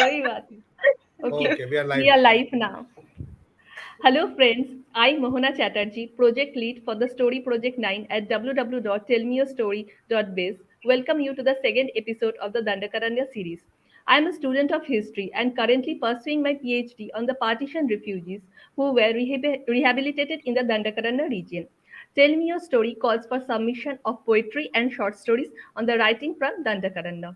कोई बात नहीं. Okay, Okay, we are we live. are live now. Hello friends, I'm Mohana Chatterjee, project lead for the Story Project 9 at www.tellmeyourstory.biz. Welcome you to the second episode of the Dandakaranya series. I'm a student of history and currently pursuing my PhD on the partition refugees who were rehabilitated in the Dandakaranya region. Tell Me Your Story calls for submission of poetry and short stories on the writing from Dandakaranya.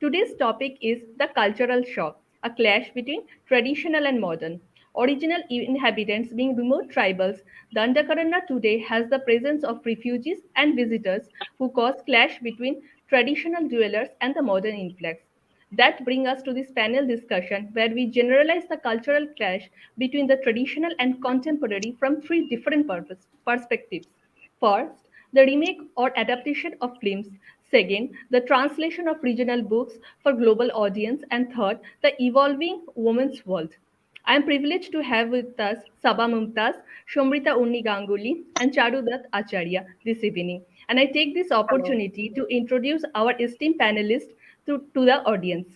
Today's topic is the cultural shock, a clash between traditional and modern. Original inhabitants being remote tribals, Dandakaranya today has the presence of refugees and visitors who cause clash between traditional dwellers and the modern influx. That brings us to this panel discussion where we generalize the cultural clash between the traditional and contemporary from three different perspectives. First, the remake or adaptation of films. Second, the translation of regional books for global audience. And third, the evolving women's world. I am privileged to have with us Saba Mumtaz, Somrita Urni Ganguly, and Charudutt Acharya this evening. And I take this Hello. opportunity to introduce our esteemed panelists to the audience.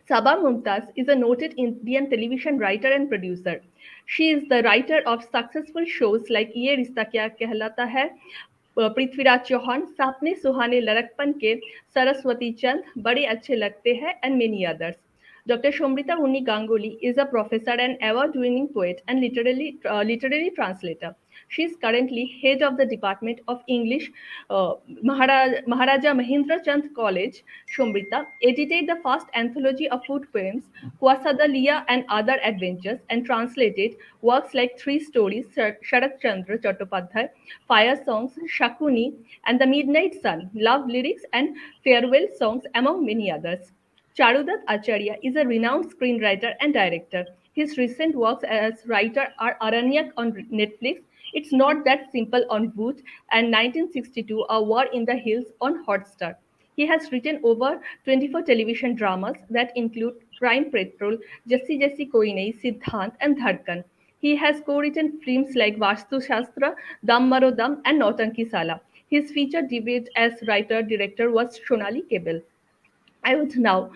Saba Mumtaz is a noted Indian television writer and producer. She is the writer of successful shows like Ye Rishta Kya Kehlata Hai, Prithviraj Chauhan, सापने सुहाने लड़कपन के, सरस्वती चंद, बड़े अच्छे लगते हैं, and many others. Dr. Somrita Unni Ganguly is a professor and award-winning poet and literary translator. She is currently head of the Department of English, Maharaja Mahendra Chand College. Somrita edited the first anthology of food poems, Kwasadaliya and Other Adventures, and translated works like Three Stories, Sharat Chandra Chattopadhyay, Fire Songs, Shakuni, and The Midnight Sun, Love Lyrics, and Farewell Songs, among many others. Charudutt Acharya is a renowned screenwriter and director. His recent works as writer are Aranyak on Netflix, It's Not That Simple on Voot, and 1962 A War in the Hills on Hotstar. He has written over 24 television dramas that include Crime Patrol, Jassi Jassi Koi Nahi, Siddhant, and Dhadkan. He has co-written films like Vastu Shastra, Dam Maro Dam, and Nautanki Sala. His featured debut as writer-director was Shonali Kebel. I would now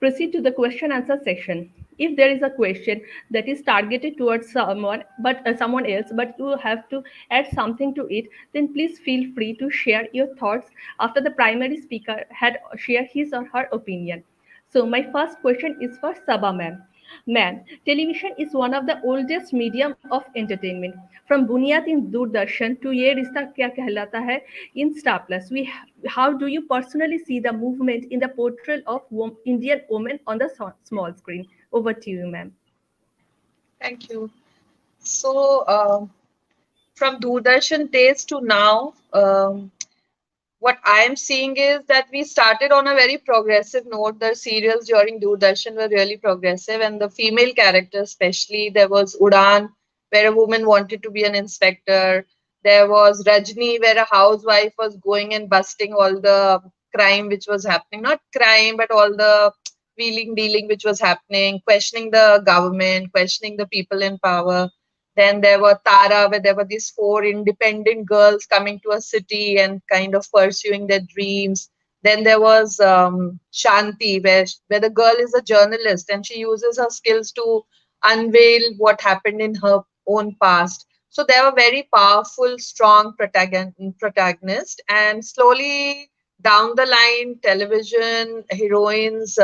proceed to the question answer section. If there is a question that is targeted towards someone else, but you have to add something to it, then please feel free to share your thoughts after the primary speaker had shared his or her opinion. So my first question is for Saba ma'am. Ma'am, television is one of the oldest medium of entertainment. From Bunyad in Doordarshan to Ye Rishta Kya Kehlata Hai in Star Plus, how do you personally see the movement in the portrayal of Indian women on the small screen? Over to you, ma'am. Thank you. So, from Doordarshan days to now, what I am seeing is that we started on a very progressive note. The serials during Doordarshan were really progressive, and the female characters, especially, there was Udan, where a woman wanted to be an inspector. There was Rajni, where a housewife was going and busting all the crime which was happening. Not crime, but all the wheeling, dealing which was happening, questioning the government, questioning the people in power. Then there were Tara, where there were these four independent girls coming to a city and kind of pursuing their dreams. Then there was Shanti, where the girl is a journalist and she uses her skills to unveil what happened in her own past. So they were very powerful, strong protagonists. And slowly down the line, television heroines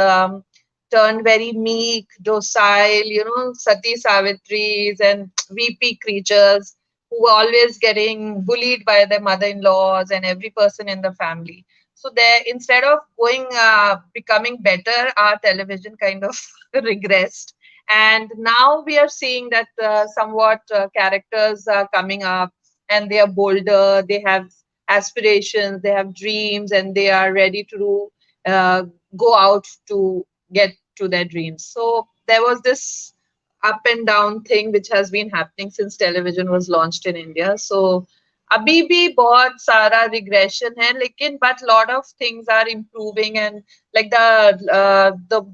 turned very meek, docile, Sati Savitris and VP creatures who were always getting bullied by their mother-in-laws and every person in the family. So there, instead of becoming better, our television kind of regressed. And now we are seeing that somewhat characters are coming up and they are bolder, they have aspirations, they have dreams, and they are ready to uh, go out to get to their dreams. So there was this up and down thing which has been happening since television was launched in India. So अभी भी बहुत सारा regression है लेकिन but lot of things are improving and like the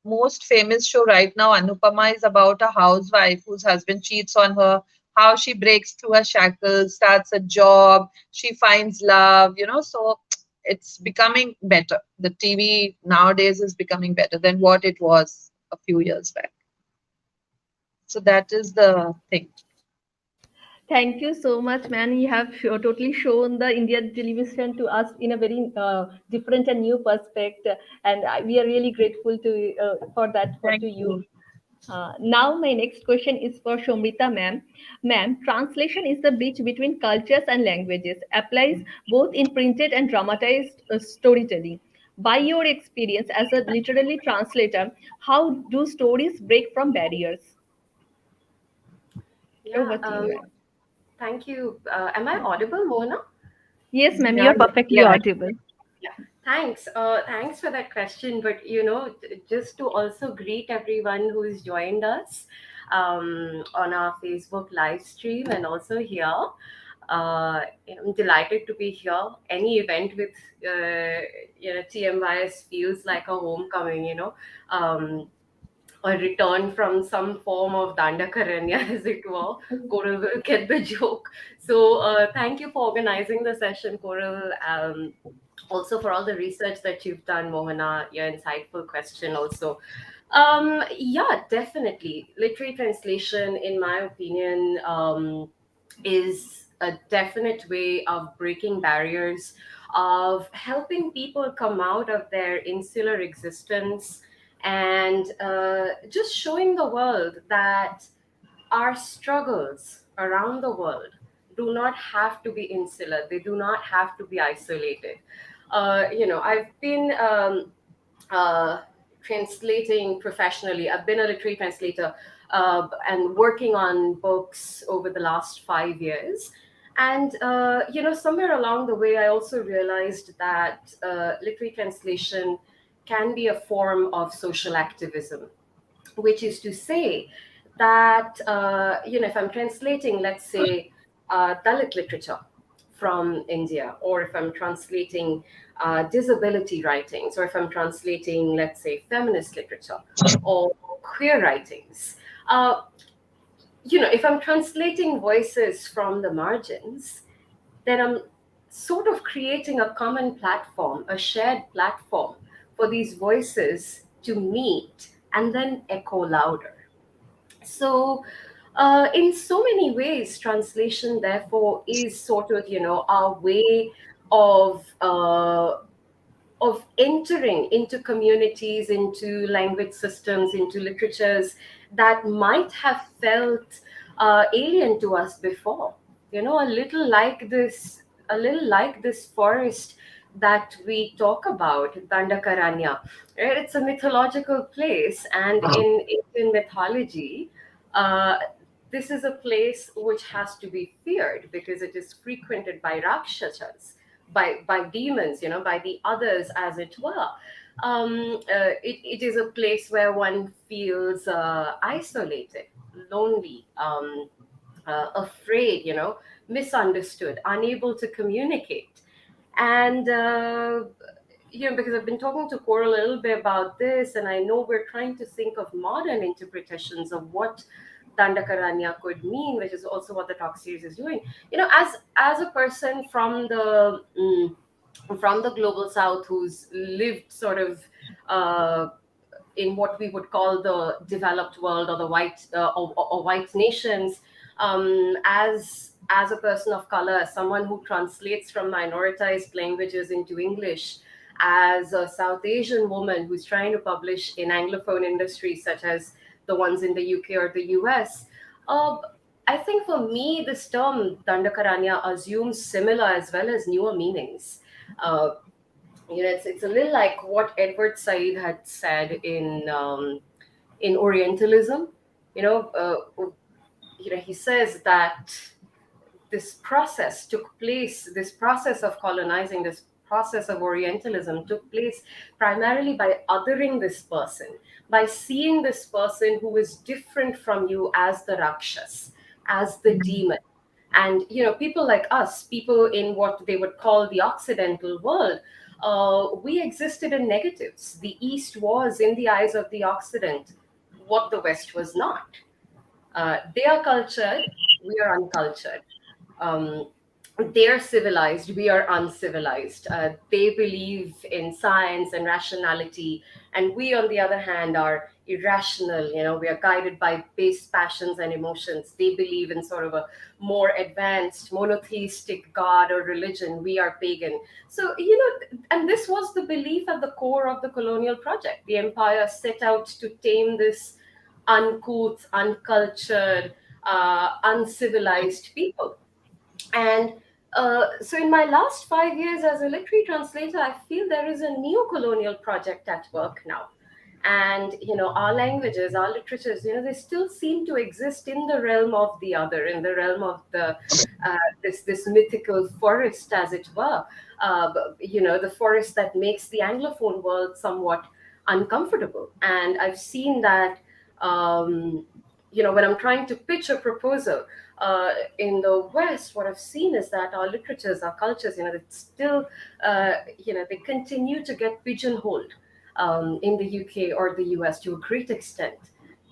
most famous show right now Anupama is about a housewife whose husband cheats on her, how she breaks through her shackles, starts a job, she finds love, so it's becoming better. The TV nowadays is becoming better than what it was a few years back. So that is the thing. Thank you so much, man. You have totally shown the Indian television to us in a very different and new perspective, and we are really grateful to for that for Thank to you. you. Now, my next question is for Somrita, ma'am. Ma'am, translation is the bridge between cultures and languages, applies both in printed and dramatized storytelling. By your experience as a literary translator, how do stories break from barriers? Yeah, Over to you, ma'am. thank you. Am I audible, Mona? Yes, ma'am, Yeah, you're yeah, perfectly yeah. audible. Yeah, thanks. Thanks for that question. But just to also greet everyone who's joined us on our Facebook live stream and also here. I'm delighted to be here. Any event with TMYS feels like a homecoming. Um, a return from some form of Dandakaranya, as it were. Coral will get the joke. So, thank you for organizing the session, Coral. Also, for all the research that you've done, Mohana, your insightful question also. Yeah, definitely. Literary translation, in my opinion, is a definite way of breaking barriers, of helping people come out of their insular existence, and just showing the world that our struggles around the world do not have to be insular, they do not have to be isolated. I've been uh, translating professionally. I've been a literary translator and working on books over the last 5 years. And, somewhere along the way, I also realized that literary translation can be a form of social activism, which is to say that if I'm translating, let's say, Dalit literature from India, or if I'm translating disability writings, or if I'm translating, let's say, feminist literature or queer writings, uh, if I'm translating voices from the margins, then I'm sort of creating a common platform, a shared platform for these voices to meet and then echo louder. So, in so many ways, translation, therefore, is sort of, our way of entering into communities, into language systems, into literatures that might have felt alien to us before. A little like this forest that we talk about, Dandakaranya. Right? It's a mythological place, and in Indian mythology, uh, this is a place which has to be feared because it is frequented by rakshasas, by demons, by the others, as it were. It is a place where one feels isolated, lonely, afraid, misunderstood, unable to communicate. And because I've been talking to Cora a little bit about this, and I know we're trying to think of modern interpretations of what Dandakaranya could mean, which is also what the talk series is doing. As a person from the global south who's lived sort of uh, in what we would call the developed world, or the white or white nations, as a person of color, as someone who translates from minoritized languages into English, as a South Asian woman who's trying to publish in Anglophone industries such as the ones in the UK or the US. Uh, I think for me, this term Dandakaranya assumes similar as well as newer meanings. Uh, it's a little like what Edward Said had said in Orientalism. You know, he says that this process of colonizing, this process of Orientalism took place primarily by othering this person, by seeing this person who is different from you as the Rakshas, as the demon. And people like us, people in what they would call the Occidental world, we existed in negatives. The East was, in the eyes of the Occident, what the West was not. They are cultured, we are uncultured. Um, they're civilized, we are uncivilized. They believe in science and rationality And we, on the other hand, are irrational. We are guided by base passions and emotions. They believe in sort of a more advanced monotheistic god or religion. We are pagan. So, and this was the belief at the core of the colonial project. The empire set out to tame this uncouth, uncultured, uncivilized people. And so, in my last 5 years as a literary translator, I feel there is a neo-colonial project at work now. And our languages, our literatures, they still seem to exist in the realm of the other, in the realm of the this mythical forest, as it were. The forest that makes the Anglophone world somewhat uncomfortable. And I've seen that. When I'm trying to pitch a proposal in the West, what I've seen is that our literatures, our cultures, it's still, they continue to get pigeonholed in the UK or the US to a great extent.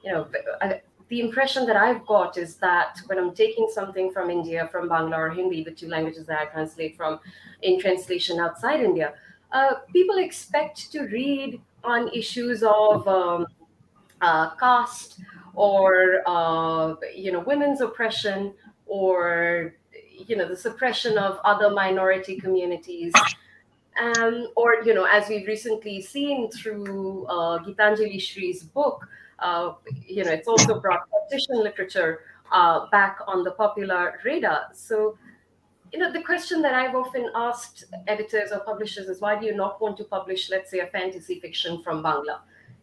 The impression that I've got is that when I'm taking something from India, from Bangla or Hindi, the two languages that I translate from in translation outside India, people expect to read on issues of caste or women's oppression or the suppression of other minority communities, or as we've recently seen through Gitanjali Shree's book, it's also brought partition literature back on the popular radar. So the question that I've often asked editors or publishers is, why do you not want to publish, let's say, a fantasy fiction from Bangla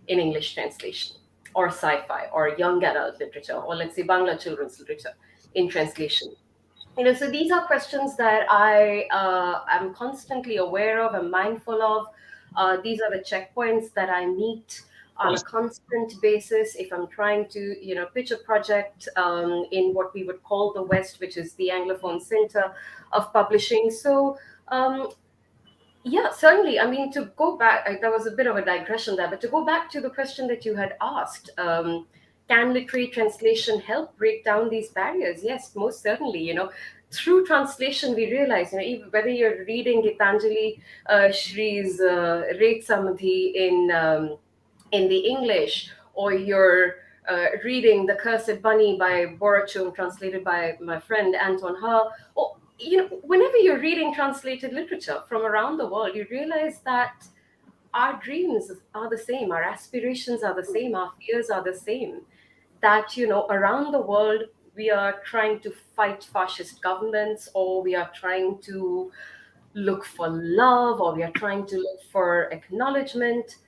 in English translation, or sci-fi, or young adult literature, or let's say Bangla children's literature in translation? So these are questions that I am constantly aware of, I'm mindful of. These are the checkpoints that I meet on a constant basis if I'm trying to, pitch a project in what we would call the West, which is the Anglophone center of publishing. So, yeah, certainly. I mean, to go back, that was a bit of a digression there, but to go back to the question that you had asked, can literary translation help break down these barriers? Yes, most certainly. Through translation, we realize, even whether you're reading Gitanjali Shree's Ret Samadhi in the English, or you're reading The Cursed Bunny by Borachum, translated by my friend Anton Her, or whenever you're reading translated literature from around the world, you realize that our dreams are the same, our aspirations are the same, our fears are the same. That, around the world, we are trying to fight fascist governments, or we are trying to look for love, or we are trying to look for acknowledgement,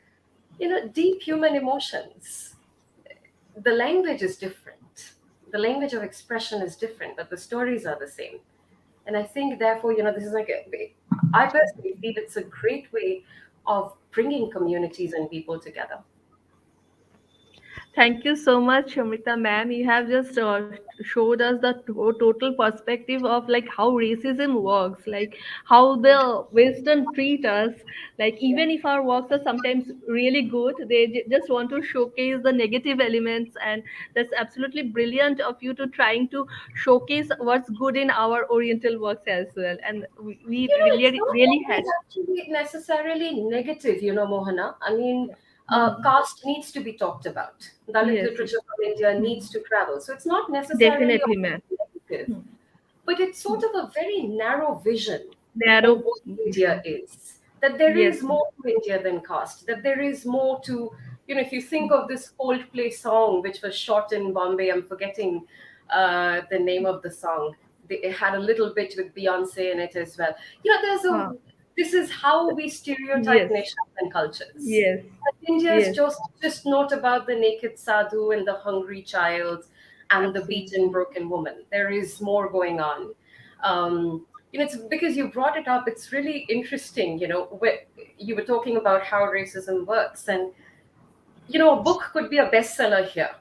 deep human emotions. The language is different. The language of expression is different, but the stories are the same. And I think, therefore, this is I personally feel it's a great way of bringing communities and people together. Thank you so much, Somrita ma'am. You have just showed us the total perspective of like how racism works, like how the Western treat us. Like even if our works are sometimes really good, they just want to showcase the negative elements, and that's absolutely brilliant of you to trying to showcase what's good in our Oriental works as well. And we It's really not really always had. actually necessarily negative, Mohana. I mean, Yeah. Mhm. caste needs to be talked about. Dalit Yes, yes. literature from India Mhm. needs to travel. So it's not necessarily Definitely, always ma'am. negative, Hmm. but it's sort of a very narrow vision of Narrow what India vision. is. That there Yes, is ma'am. more to India than caste. That there is more to, if you think of this Coldplay song, which was shot in Bombay, I'm forgetting the name of the song. It had a little bit with Beyonce in it as well. There's Huh. this is how we stereotype Yes, nations and cultures. yes, But India is yes, just not about the naked sadhu and the hungry child and the beaten, absolutely. broken woman. There is more going on. It's because you brought it up. It's really interesting. Where you were talking about how racism works, and a book could be a bestseller here,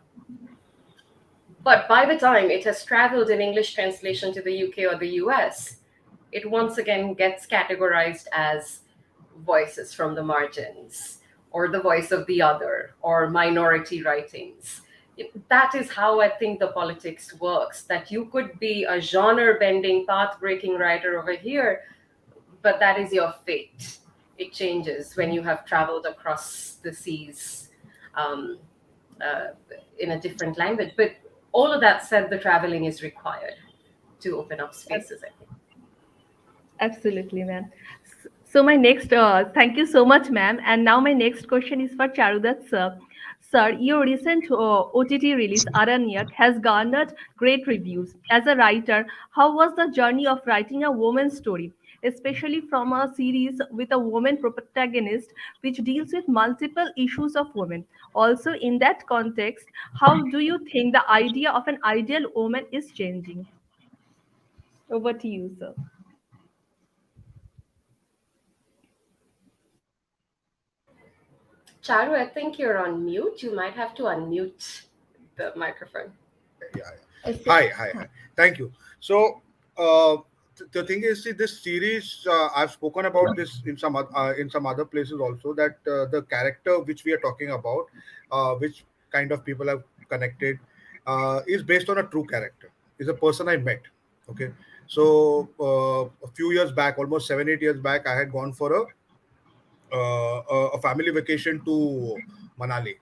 but by the time it has traveled in English translation to the UK or the US, it once again gets categorized as voices from the margins, or the voice of the other, or minority writings. That is how I think the politics works, that you could be a genre bending, path breaking writer over here, but that is your fate it changes when you have traveled across the seas, um, uh, in a different language. But all of that said, the traveling is required to open up spaces, I think. Absolutely, ma'am. So my next, thank you so much, ma'am. And now my next question is for Charudutt, sir. Sir, your recent OTT release, Aranyak, has garnered great reviews. As a writer, how was the journey of writing a woman's story, especially from a series with a woman protagonist, which deals with multiple issues of women? Also, in that context, how do you think the idea of an ideal woman is changing? Over to you, sir. Charu, I think you're on mute. You might have to unmute the microphone. Yeah, yeah. Yes, Hi. Thank you. So, the thing is, see, this series, I've spoken about this in some other places also, that the character which we are talking about, which kind of people have connected, is based on a true character. Is a person I met. Okay. So, a few years back, almost 7, 8 years back, I had gone for a family vacation to Manali,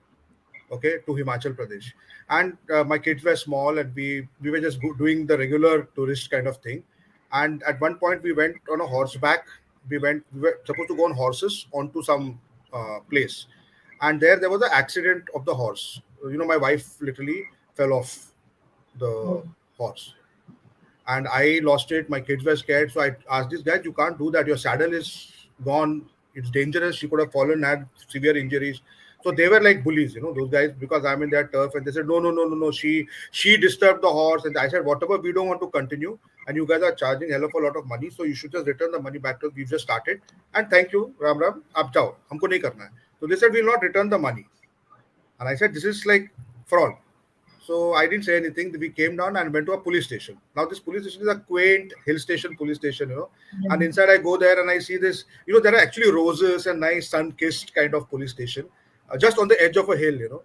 okay, to Himachal Pradesh. And my kids were small, and we were just doing the regular tourist kind of thing. And at one point, we went on a horseback. We were supposed to go on horses onto some place, and there was an accident of the horse. My wife literally fell off the horse, and I lost it. My kids were scared, so I asked this guy, "You can't do that. Your saddle is gone. It's dangerous. She could have fallen, had severe injuries." So they were like bullies, those guys, because I'm in their turf, and they said, "No, no, no, no, no. She disturbed the horse." And I said, "Whatever, we don't want to continue, and you guys are charging hell of a lot of money, so you should just return the money back to us. We've just started, and thank you, Ram Ram. Ab jao. Humko nahi karna hai." So they said, "We'll not return the money." And I said, "This is like fraud." So I didn't say anything. We came down and went to a police station. Now this police station is a quaint hill station police station. And inside I go there and I see this. There are actually roses and nice sun-kissed kind of police station, just on the edge of a hill.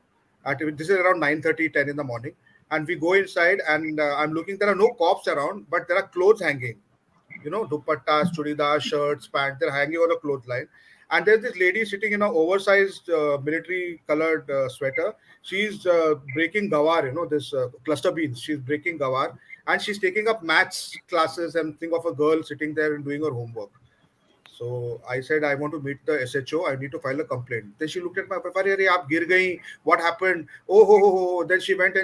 This is around 9:30, 10 in the morning, and we go inside and I'm looking. There are no cops around, but there are clothes hanging. Dupattas, churidars, shirts, pants. They're hanging on a clothesline. And there's this lady sitting in an oversized military colored sweater. She's breaking gawar, this cluster beans. She's breaking gawar, and she's taking up maths classes, and think of a girl sitting there and doing her homework. So I said, I want to meet the SHO. I need to file a complaint. Then she looked at my wife. "Arey, aap gir gayi. What happened?" Oh, ho, ho, ho. Then she went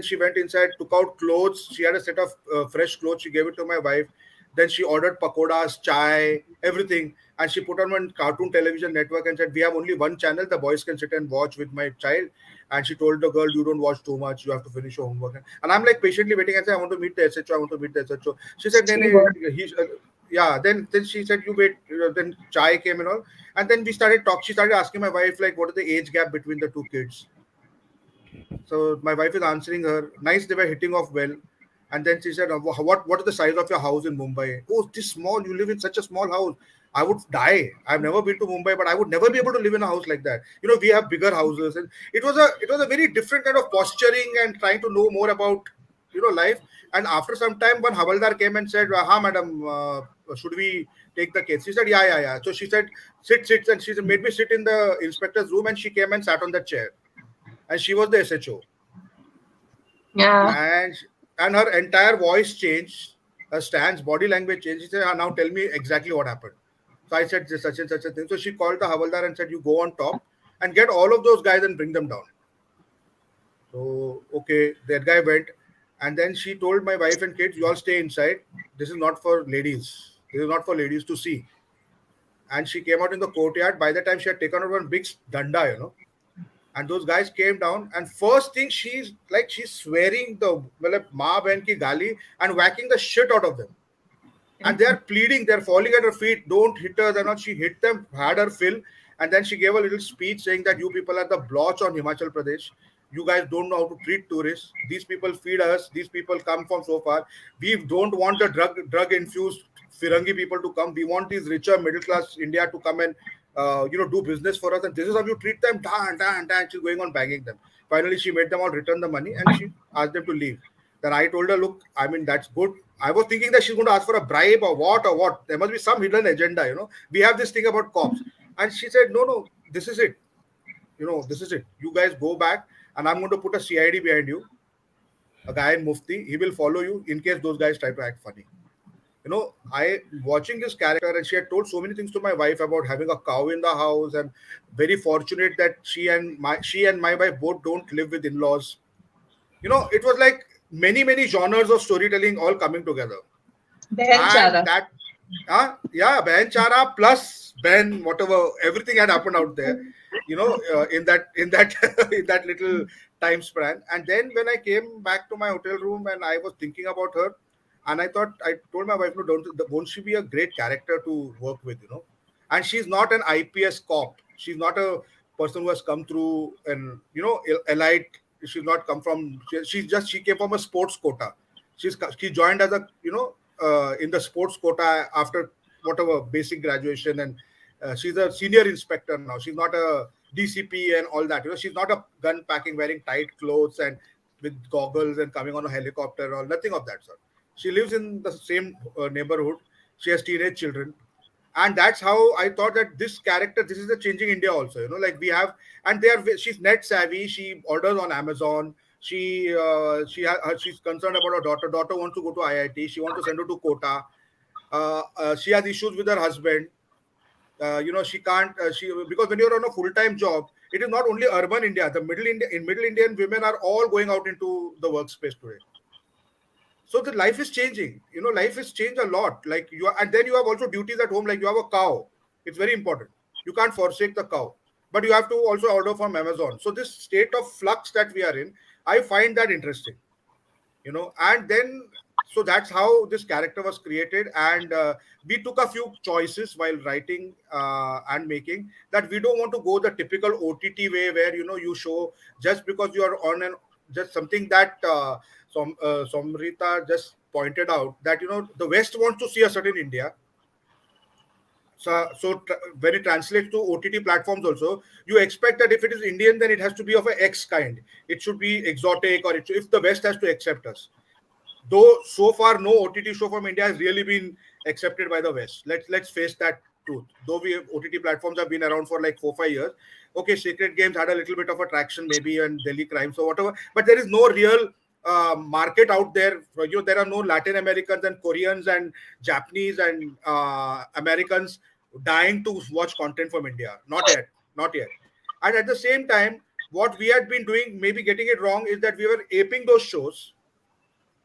inside, took out clothes. She had a set of fresh clothes. She gave it to my wife. Then she ordered pakodas, chai, everything. And she put on one cartoon television network and said, "We have only one channel. The boys can sit and watch with my child." And she told the girl, "You don't watch too much. You have to finish your homework." And I'm like patiently waiting and say, "I want to meet the SHO. I want to meet the SHO." She said, "No, no, he's, yeah." Then she said, "You wait." Then chai came and all. And then we started talking. She started asking my wife, like, what is the age gap between the two kids? So my wife is answering her. Nice, they were hitting off well. And then she said, What is the size of your house in Mumbai?" "Oh, this small. You live in such a small house. I would die. I've never been to Mumbai, but I would never be able to live in a house like that. We have bigger houses." And it was a very different kind of posturing and trying to know more about life. And after some time, one Havaldar came and said, "Ha, madam, should we take the case?" She said, "Yeah, yeah, yeah." So she said, Sit," and she made me sit in the inspector's room, and she came and sat on the chair, and she was the SHO. Yeah. And her entire voice changed, her stance, body language changed. She said, "Now tell me exactly what happened." So I said, "Such and such a thing." So she called the Havaldar and said, "You go on top and get all of those guys and bring them down." So, okay, that guy went. And then she told my wife and kids, "You all stay inside. This is not for ladies. This is not for ladies to see." And she came out in the courtyard. By the time she had taken out one big danda. And those guys came down, and first thing, she's swearing the ma ben ki gali and whacking the shit out of them. And they are pleading, they're falling at her feet, "Don't hit her." They're not. She hit them, had her fill. And then she gave a little speech saying that, "You people are the blotch on Himachal Pradesh. You guys don't know how to treat tourists. These people feed us. These people come from so far. We don't want the drug infused Firangi people to come. We want these richer middle class India to come and do business for us. And this is how you treat them." Dan, dan, dan. She's going on banging them. Finally, she made them all return the money, and she asked them to leave. Then I told her, "Look, I mean, that's good." I was thinking that she's going to ask for a bribe or what. There must be some hidden agenda. We have this thing about cops. And she said, no, no, this is it. This is it. You guys go back, and I'm going to put a CID behind you, a guy in Mufti. He will follow you in case those guys try to act funny. I watching this character, and she had told so many things to my wife about having a cow in the house, and very fortunate that she and my wife both don't live with in-laws. It was like many genres of storytelling all coming together. Behan And Chara. that, yeah, Ben Chara plus Ben, whatever, everything had happened out there, in that in that little time span. And then when I came back to my hotel room and I was thinking about her, and I told my wife, no, won't she be a great character to work with? And she's not an IPS cop. She's not a person who has come through and elite. She's not come from. She came from a sports quota. She joined as a in the sports quota after whatever basic graduation, and she's a senior inspector now. She's not a DCP and all that. She's not a gun packing, wearing tight clothes and with goggles and coming on a helicopter or nothing of that sort. She lives in the same neighborhood. She has teenage children, and that's how I thought that this character, this is the changing India also. Like we have, and she's net savvy. She orders on Amazon. She's concerned about her daughter. Daughter wants to go to IIT. She wants to send her to Kota. She has issues with her husband. She can't. She Because when you're on a full-time job, it is not only urban India. The middle Indian women are all going out into the workspace today. So the life is changing. Life has changed a lot. Like and then you have also duties at home. Like you have a cow. It's very important. You can't forsake the cow, but you have to also order from Amazon. So this state of flux that we are in, I find that interesting. And then, so that's how this character was created. And we took a few choices while writing and making, that we don't want to go the typical OTT way where you show just because you are on an just something that Somrita just pointed out, that the West wants to see a certain India. When it translates to OTT platforms also, you expect that if it is Indian, then it has to be of a X kind. It should be exotic, or if the West has to accept us. Though so far no OTT show from India has really been accepted by the West. Let's face that truth. Though OTT platforms have been around for like 4-5 years. Okay, Secret Games had a little bit of attraction maybe, and Delhi Crimes or whatever, but there is no real market out there. There are no Latin Americans and Koreans and Japanese and Americans dying to watch content from India. Not yet, not yet. And at the same time, what we had been doing, maybe getting it wrong, is that we were aping those shows,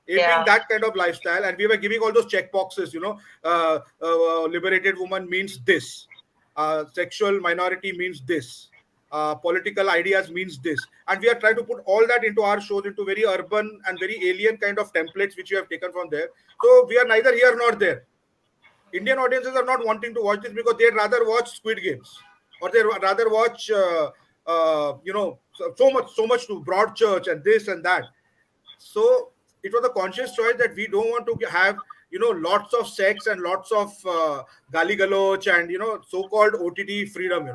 aping Yeah. that kind of lifestyle, and we were giving all those check boxes. Liberated woman means this, sexual minority means this, political ideas means this, and we are trying to put all that into our shows, into very urban and very alien kind of templates which we have taken from there. So we are neither here nor there. Indian audiences are not wanting to watch this because they'd rather watch Squid Games, or they'd rather watch so much to Broadchurch and this and that. So it was a conscious choice that we don't want to have lots of sex and lots of gali galoch and so-called OTT freedom.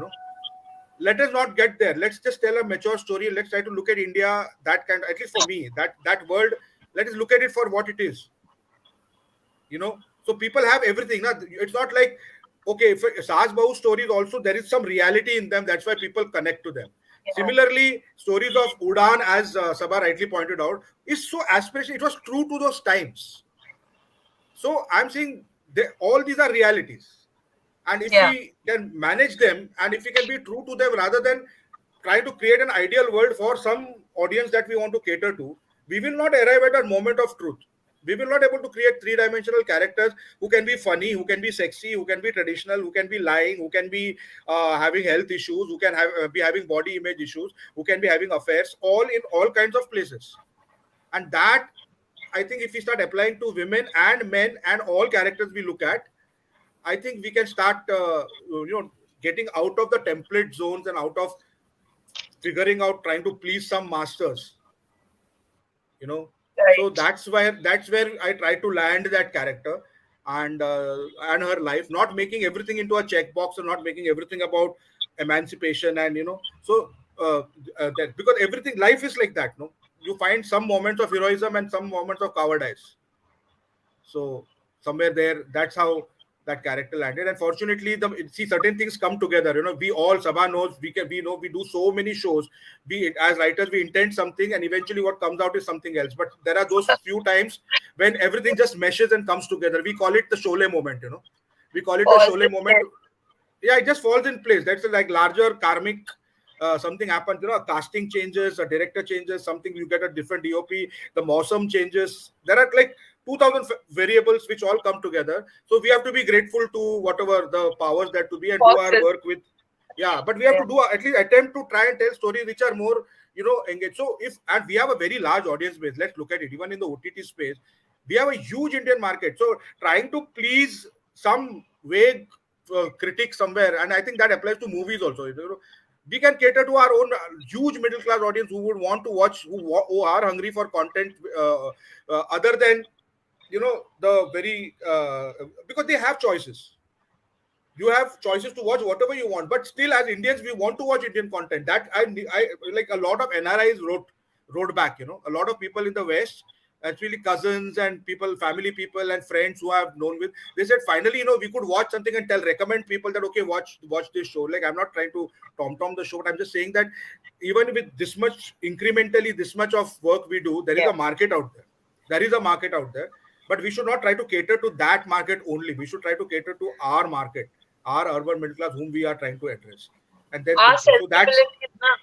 Let us not get there. Let's just tell a mature story. Let's try to look at India, that kind, at least for me, that world. Let us look at it for what it is. So people have everything. Now, it's not like, okay, for Saj Bahu stories also, there is some reality in them. That's why people connect to them. Similarly, stories of Udan, as Saba rightly pointed out, is so aspirational. It was true to those times. So I'm saying all these are realities. And if Yeah. we can manage them, and if we can be true to them rather than trying to create an ideal world for some audience that we want to cater to, we will not arrive at a moment of truth. We will not able to create three-dimensional characters who can be funny, who can be sexy, who can be traditional, who can be lying, who can be having health issues, who can be having body image issues, who can be having affairs, all in all kinds of places. And that, I think, if we start applying to women and men and all characters we look at, I think we can start, getting out of the template zones and out of figuring out trying to please some masters. you know so Right. that's where I try to land that character, and her life, not making everything into a checkbox, or not making everything about emancipation. And that, because everything, life is like that, no, you find some moments of heroism and some moments of cowardice. So somewhere there, that character landed. And fortunately, the see certain things come together. We all, Sabha knows, we know, we do so many shows. We as writers, we intend something, and eventually what comes out is something else. But there are those few times when everything just meshes and comes together. We call it the Sholay moment. We call it the Pause Sholay it. moment. Yeah, it just falls in place. That's like larger karmic. Something happens, a casting changes, a director changes, something, you get a different DOP, the Mosam changes. There are like 2000 variables which all come together. So we have to be grateful to whatever the powers that to be and do our Pauses. work with. Yeah, but we have Yeah. to do at least attempt to try and tell stories which are more, engaged. So if, and we have a very large audience base, let's look at it, even in the OTT space, we have a huge Indian market. So trying to please some vague critic somewhere, and I think that applies to movies also. We can cater to our own huge middle class audience who would want to watch, who are hungry for content other than the very because they have choices. You have choices to watch whatever you want, but still, as Indians, we want to watch Indian content. That I like a lot of NRIs wrote back. A lot of people in the West, actually cousins and people, family people and friends who I have known with, they said finally, we could watch something and recommend people that okay, watch this show. Like, I'm not trying to tom the show, but I'm just saying that even with this much incrementally, this much of work we do, there is Yeah. a market out there. There is a market out there, but we should not try to cater to that market only. We should try to cater to our market, our urban middle class whom we are trying to address, and then Our think so that's sensibility इतना,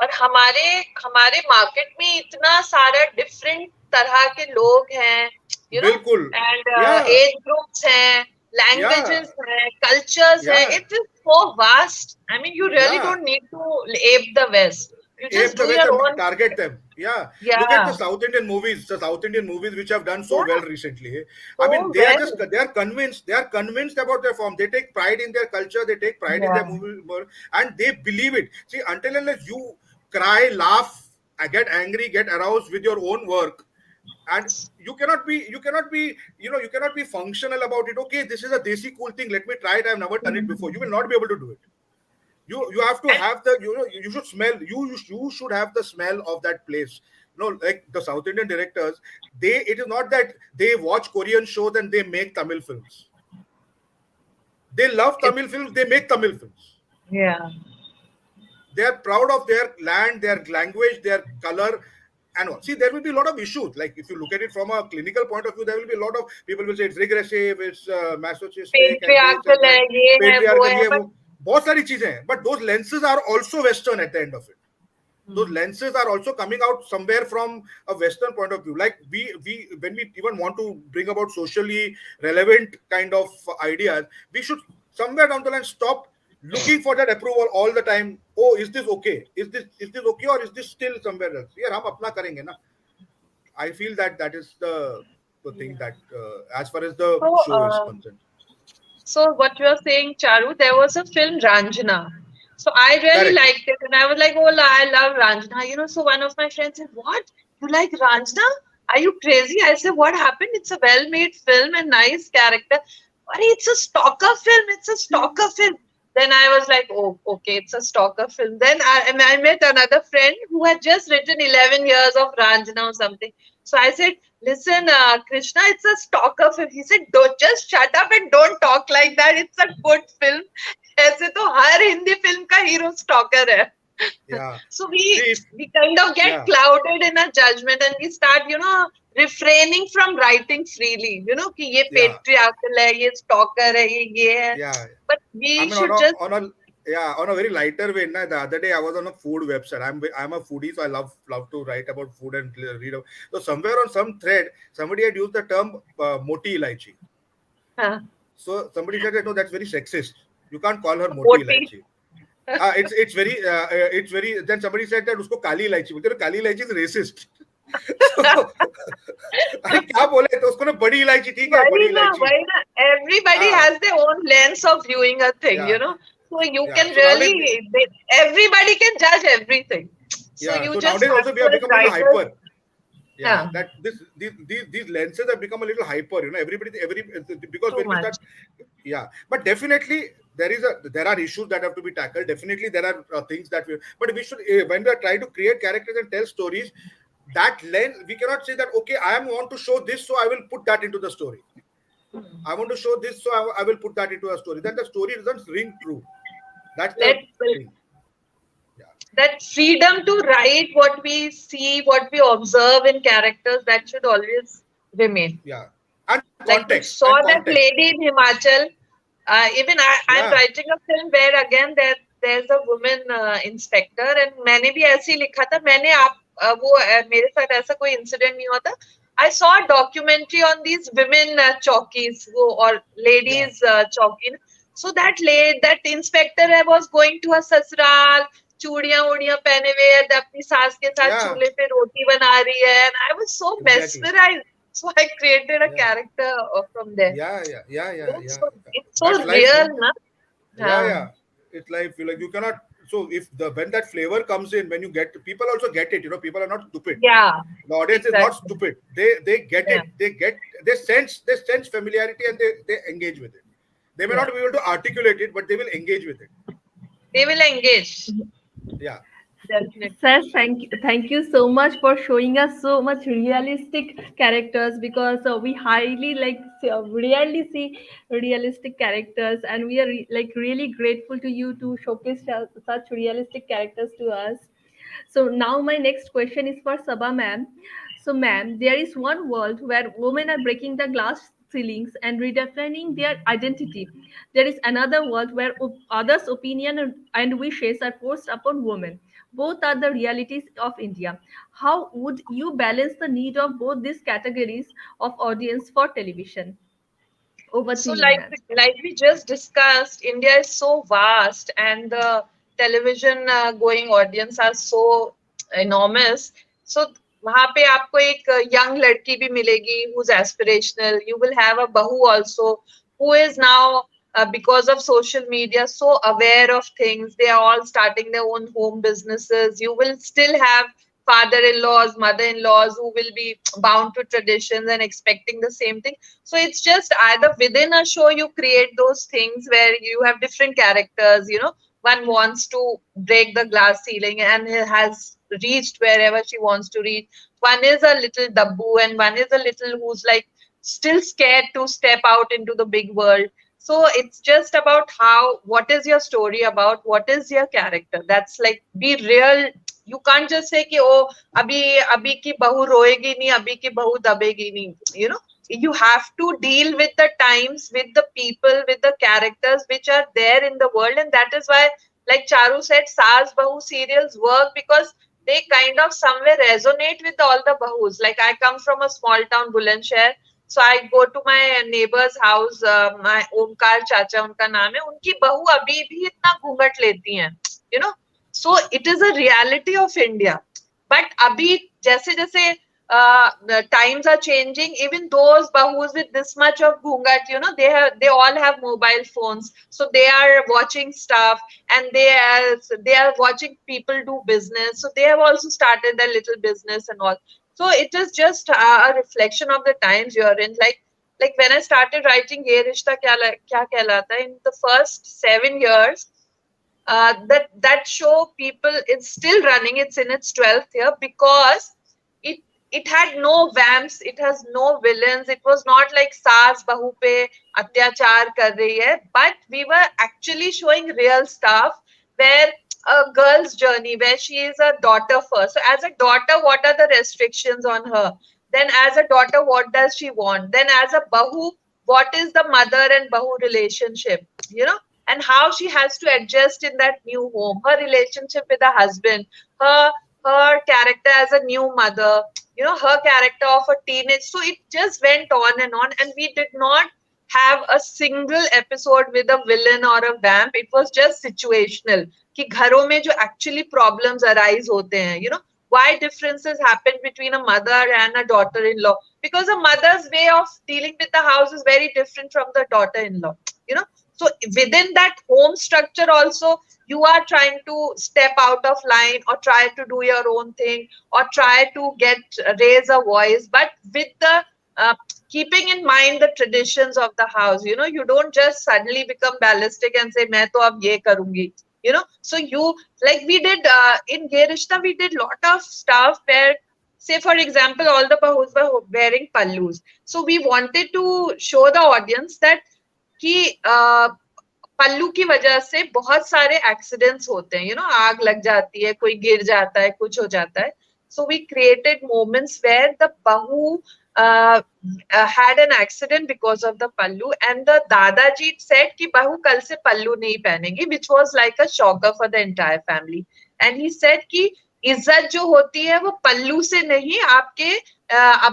और हमारे हमारे market में इतना सारा different तरह के लोग हैं, बिल्कुल and yeah एज ग्रुप्स हैं, yeah languages हैं, cultures हैं. yeah It is so vast. I mean, you really yeah don't need to ape the West. You just ape the do West your and own. target them. Yeah, look at Yeah, the South Indian movies which have done so well yeah, recently. I mean, so well. they are convinced. They are convinced about their form. They take pride in their culture. They take pride in their Yeah, movie, and they believe it. See, until unless you cry, laugh, get angry, get aroused with your own work, and you cannot be functional about it. Okay, this is a desi cool thing. Let me try it. I've never done it before. You will not be able to do it. You have to and have the you should smell, you should have the smell of that place. Like the South Indian directors, it is not that they watch Korean shows and they make Tamil films. They love it, Tamil films, they make Tamil films. yeah. They are proud of their land, their language, their color, and all. See, there will be a lot of issues. Like if you look at it from a clinical point of view, there will be a lot of people will say it's regressive, it's masochistic, and this and Patriarchal है, that, ये है, वो patriarchal, है, ये but वो बहुत सारी चीजें हैं. But those lenses are also Western at the end of it. Those lenses are also coming out somewhere from a Western point of view. Like we when we even want to bring about socially relevant kind of ideas, we should somewhere down the line stop looking for that approval all the time. Oh, is this okay? Is this okay, or is this still somewhere else? Yeah, हम अपना करेंगे ना. I feel that that is the thing that as far as the so show is concerned. so what you are saying, Charu, there was a film Ranjana. So I really Correct. liked it, and I was like, "Oh, I love Ranjana." So one of my friends said, "What? You like Ranjana? Are you crazy?" I said, "What happened? It's a well-made film and nice character. But it's a stalker film. It's a stalker film." Then I was like, "Oh, okay, it's a stalker film." Then I met another friend who had just written 11 years of Ranjana or something. So I said, "Listen, Krishna, it's a stalker film." He said, "Don't, just shut up and don't talk like that. It's a good film." ऐसे तो हर Hindi film का hero stalker है. Yeah. So See, we kind of get yeah. clouded in our judgment, and we start refraining from writing freely. कि ये Yeah. patriarchal है, ये stalker है, ये है. Yeah. But I we mean, should just on a very lighter way. Na, the other day I was on a food website. I'm a foodie, so I love to write about food and read. So somewhere on some thread, somebody had used the term moti ilaichi. So somebody said that no, that's very sexist. You can't call her moti ilaichi. It's very. Then somebody said that usko kali ilaichi. Because kali ilaichi is racist. अरे क्या बोले तो उसको ना बड़ी इलायची ठीक है बड़ी इलायची. Everybody has their own lens of viewing a thing, Yeah. So you Yeah. can So really, everybody can judge everything. So Yeah. you So just nowadays have also we to have as become a little writers. hyper. Yeah. Yeah. That these lenses have become a little hyper. Everybody because Too when we much. start. Yeah. But definitely there are issues that have to be tackled. Definitely there are things that but we should when we are trying to create characters and tell stories, that lens we cannot say that okay I want to show this so I will put that into the story. I want to show this, so I will put that into a story. Then the story doesn't ring true. That's the Let thing. Yeah, that freedom to write what we see, what we observe in characters, that should always remain. yeah. And Like context, you and saw that context. lady in Himachal. Even I'm Yeah, writing a film where again there's a woman inspector, and मैंने भी ऐसे ही लिखा था. मैंने वो मेरे साथ ऐसा कोई इंसिडेंट नहीं हुआ था. I saw a documentary on these women chowkis or yeah, ladies chowki. So that inspector was going to a ससुराल, चूड़ियां उड़ियां पहने हुए है, अपनी सास के साथ yeah. चूल्हे पे रोटी बना रही है, and I was so Exactly. mesmerized. So I created a Yeah, character from there. yeah, yeah, yeah, yeah, Yeah, yeah. so Yeah. it's so That's life, real, no? na? Yeah, yeah. It's life. Like you cannot. So if the when that flavor comes in, when you get, people also get it. People are not stupid. Yeah, The audience is not exactly. stupid. They get Yeah, it. They sense familiarity, and they engage with it. They may yeah. not be able to articulate it, but they will engage with it. They will engage. Yeah, Definitely. Sir, thank you so much for showing us so much realistic characters, because we highly rarely see realistic characters, and we are really grateful to you to showcase such realistic characters to us. So now my next question is for Saba ma'am. So ma'am, there is one world where women are breaking the glass ceilings and redefining their identity. There is another world where others' opinion and wishes are forced upon women. Both are the realities of India. How would you balance the need of both these categories of audience for television? Over to So, you, ma'am. like we just discussed, India is so vast, and the television going audience are so enormous. So, वहाँ पे आपको एक young लड़की भी मिलेगी who's aspirational. You will have a bahu also who is now because of social media so aware of things. They are all starting their own home businesses. You will still have father-in-laws, mother-in-laws who will be bound to traditions and expecting the same thing. So it's just either within a show you create those things where you have different characters. One wants to break the glass ceiling and has reached wherever she wants to reach. One is a little dabbu, and one is a little who's like still scared to step out into the big world. So it's just about what is your story about, what is your character. That's like, be real. You can't just say कि oh अभी अभी की बहू रोएगी नहीं, अभी की बहू दबेगी नहीं. You have to deal with the times, with the people, with the characters which are there in the world. And that is why, like Charu said, Saas Bahu serials work because they kind of somewhere resonate with all the bahus. Like I come from a small town, Bulandshahr. So I go to my neighbor's house, my Omkar Chacha उनका नाम है, उनकी बहू अभी भी इतना घूंघट लेती हैं. you know so it is a reality of India. But abhi jaise jaise the times are changing, even those bahus with this much of ghungat, they all have mobile phones, so they are watching stuff, and they are watching people do business, so they have also started a little business and all. So it is just a reflection of the times you're in. Like when I started writing Ye Rishta Kya Kehlata, in the first 7 years, that show, people, it's still running, it's in its 12th year, because it it had no vamps, it has no villains. It was not like saas bahu pe atyachar kar rahi hai, but we were actually showing real stuff, where a girl's journey, where she is a daughter first. So as a daughter, what are the restrictions on her? Then as a daughter, what does she want? Then as a bahu, what is the mother and bahu relationship? And how she has to adjust in that new home, her relationship with the husband, her her character as a new mother, her character of a teenage. So it just went on, and we did not have a single episode with a villain or a vamp. It was just situational, कि घरों में जो actually problems arise होते हैं, why differences happen between a mother and a daughter-in-law, because a mother's way of dealing with the house is very different from the daughter-in-law. you know so within that home structure also, you are trying to step out of line, or try to do your own thing, or try to raise a voice, but with the keeping in mind the traditions of the house. You don't just suddenly become ballistic and say मैं तो अब ये करूंगी. So you, like we did in Ye Rishta, we did lot of stuff where say for example, all the bahus were wearing pallus. So we wanted to show the audience that कि पल्लू की वजह से बहुत सारे accidents होते हैं, आग लग जाती है, कोई गिर जाता है, कुछ हो जाता है. So we created moments where the bahu had an accident because of the pallu, and the dadaji said कि बहू कल से पल्लू नहीं पहनेगी, which was like a shocker for the entire family. And he said कि इज्जत जो होती है वो पल्लू से नहीं, आपके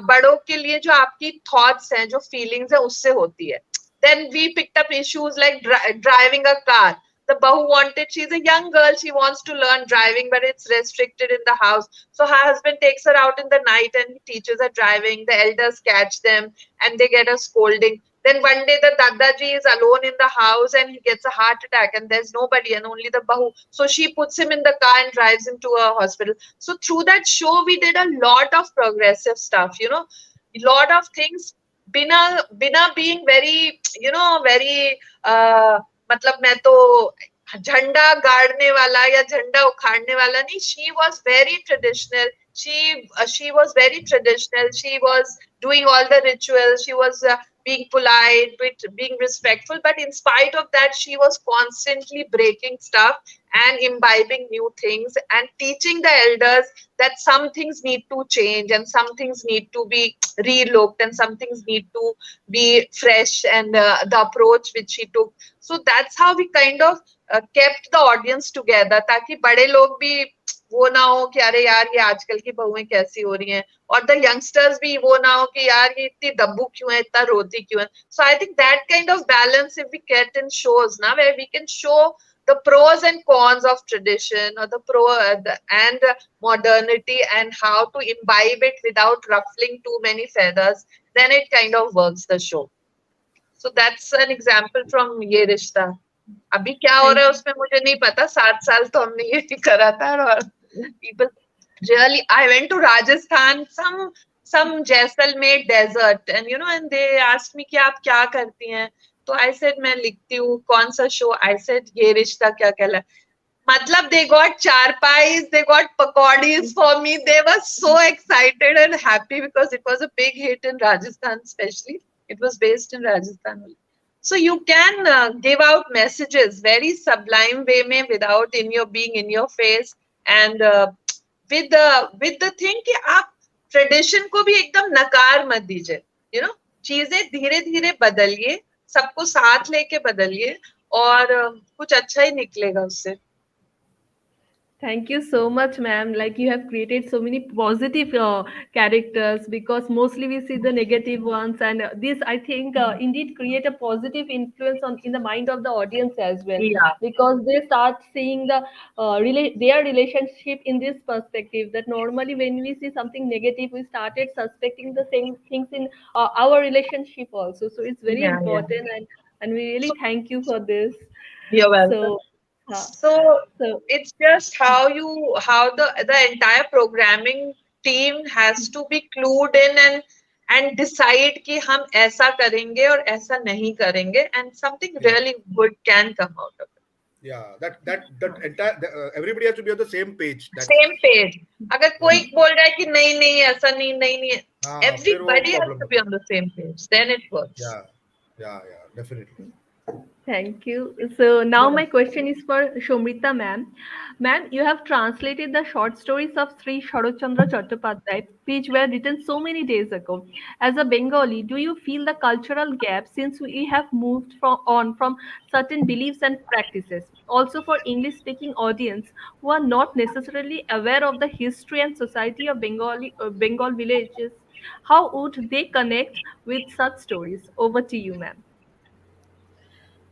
बड़ों के लिए जो आपकी थॉट्स हैं, जो फीलिंग्स है, उससे होती है. Then we picked up issues like driving a car. The bahu wanted, she's a young girl, she wants to learn driving, but it's restricted in the house. So her husband takes her out in the night and he teaches her driving. The elders catch them and they get a scolding. Then one day the Dadaji is alone in the house and he gets a heart attack and there's nobody and only the bahu. So she puts him in the car and drives him to a hospital. So through that show, we did a lot of progressive stuff, a lot of things. बिना बिना being very very मतलब मैं तो झंडा गाड़ने वाला या झंडा उखाड़ने वाला नहीं. She was very traditional. She was very traditional. She was doing all the rituals. She was being polite, being respectful. But in spite of that, she was constantly breaking stuff and imbibing new things and teaching the elders that some things need to change and some things need to be relooked and some things need to be fresh, and the approach which she took. So that's how we kind of kept the audience together, ताकि बड़े लोग भी वो ना हो कि अरे यार ये आजकल की बहुएं कैसी हो रही हैं, और the youngsters भी वो ना हो कि यार ये इतनी दब्बू क्यों है, इतना रोती क्यों है. So I think that kind of balance if we get in shows now, where we can show the pros and cons of tradition, or the and modernity, and how to imbibe it without ruffling too many feathers, then it kind of works the show. So that's an example from ये रिश्ता. अभी क्या हो Thank रहा है you. उसमें मुझे नहीं पता. 7 साल तो हमने ये करा था, और people really, I went to Rajasthan, some Jaisalmer desert, and and they asked me कि आप क्या करती हैं. तो I said मैं लिखती हूँ. कौन सा शो? I said ये रिश्ता क्या कहला. Matlab, they got charpais, they got pakodis for me. They were so excited and happy because it was a big hit in Rajasthan, especially. It was based in Rajasthan only. So you can give out messages very sublime way mein, without being in your face, and with the thing कि आप tradition को भी एकदम नकार मत दीजिए. चीजें धीरे धीरे बदलिए, सबको साथ लेके बदलिए, और कुछ अच्छा ही निकलेगा उससे. Thank you so much, ma'am. Like you have created so many positive characters, because mostly we see the negative ones, and this I think indeed create a positive influence on in the mind of the audience as well, Yeah. because they start seeing the their relationship in this perspective. That normally when we see something negative, we started suspecting the same things in our relationship also. So it's very Yeah, yeah. important, and we really So thank you for this. you're welcome. So. Uh, So so it's just how the entire programming team has to be clued in and decide कि हम ऐसा करेंगे और ऐसा नहीं करेंगे, and something Yeah. really good can come out of it. Yeah, that entire everybody has to be on the same page. That's Same page. अगर कोई yeah. बोल रहा है कि नहीं नहीं ऐसा नहीं नहीं नहीं, हाँ फिर वो everybody has problem to be होता on the same page. Then it है. works. Yeah, definitely. thank you. So now Yeah. my question is for Somrita ma'am. Ma'am, you have translated the short stories of Sri Sharotchandra Chattopadhyay, which were written so many days ago. As a Bengali, do you feel the cultural gap since we have moved from certain beliefs and practices? Also, for English-speaking audience who are not necessarily aware of the history and society of Bengal villages, how would they connect with such stories? Over to you, ma'am.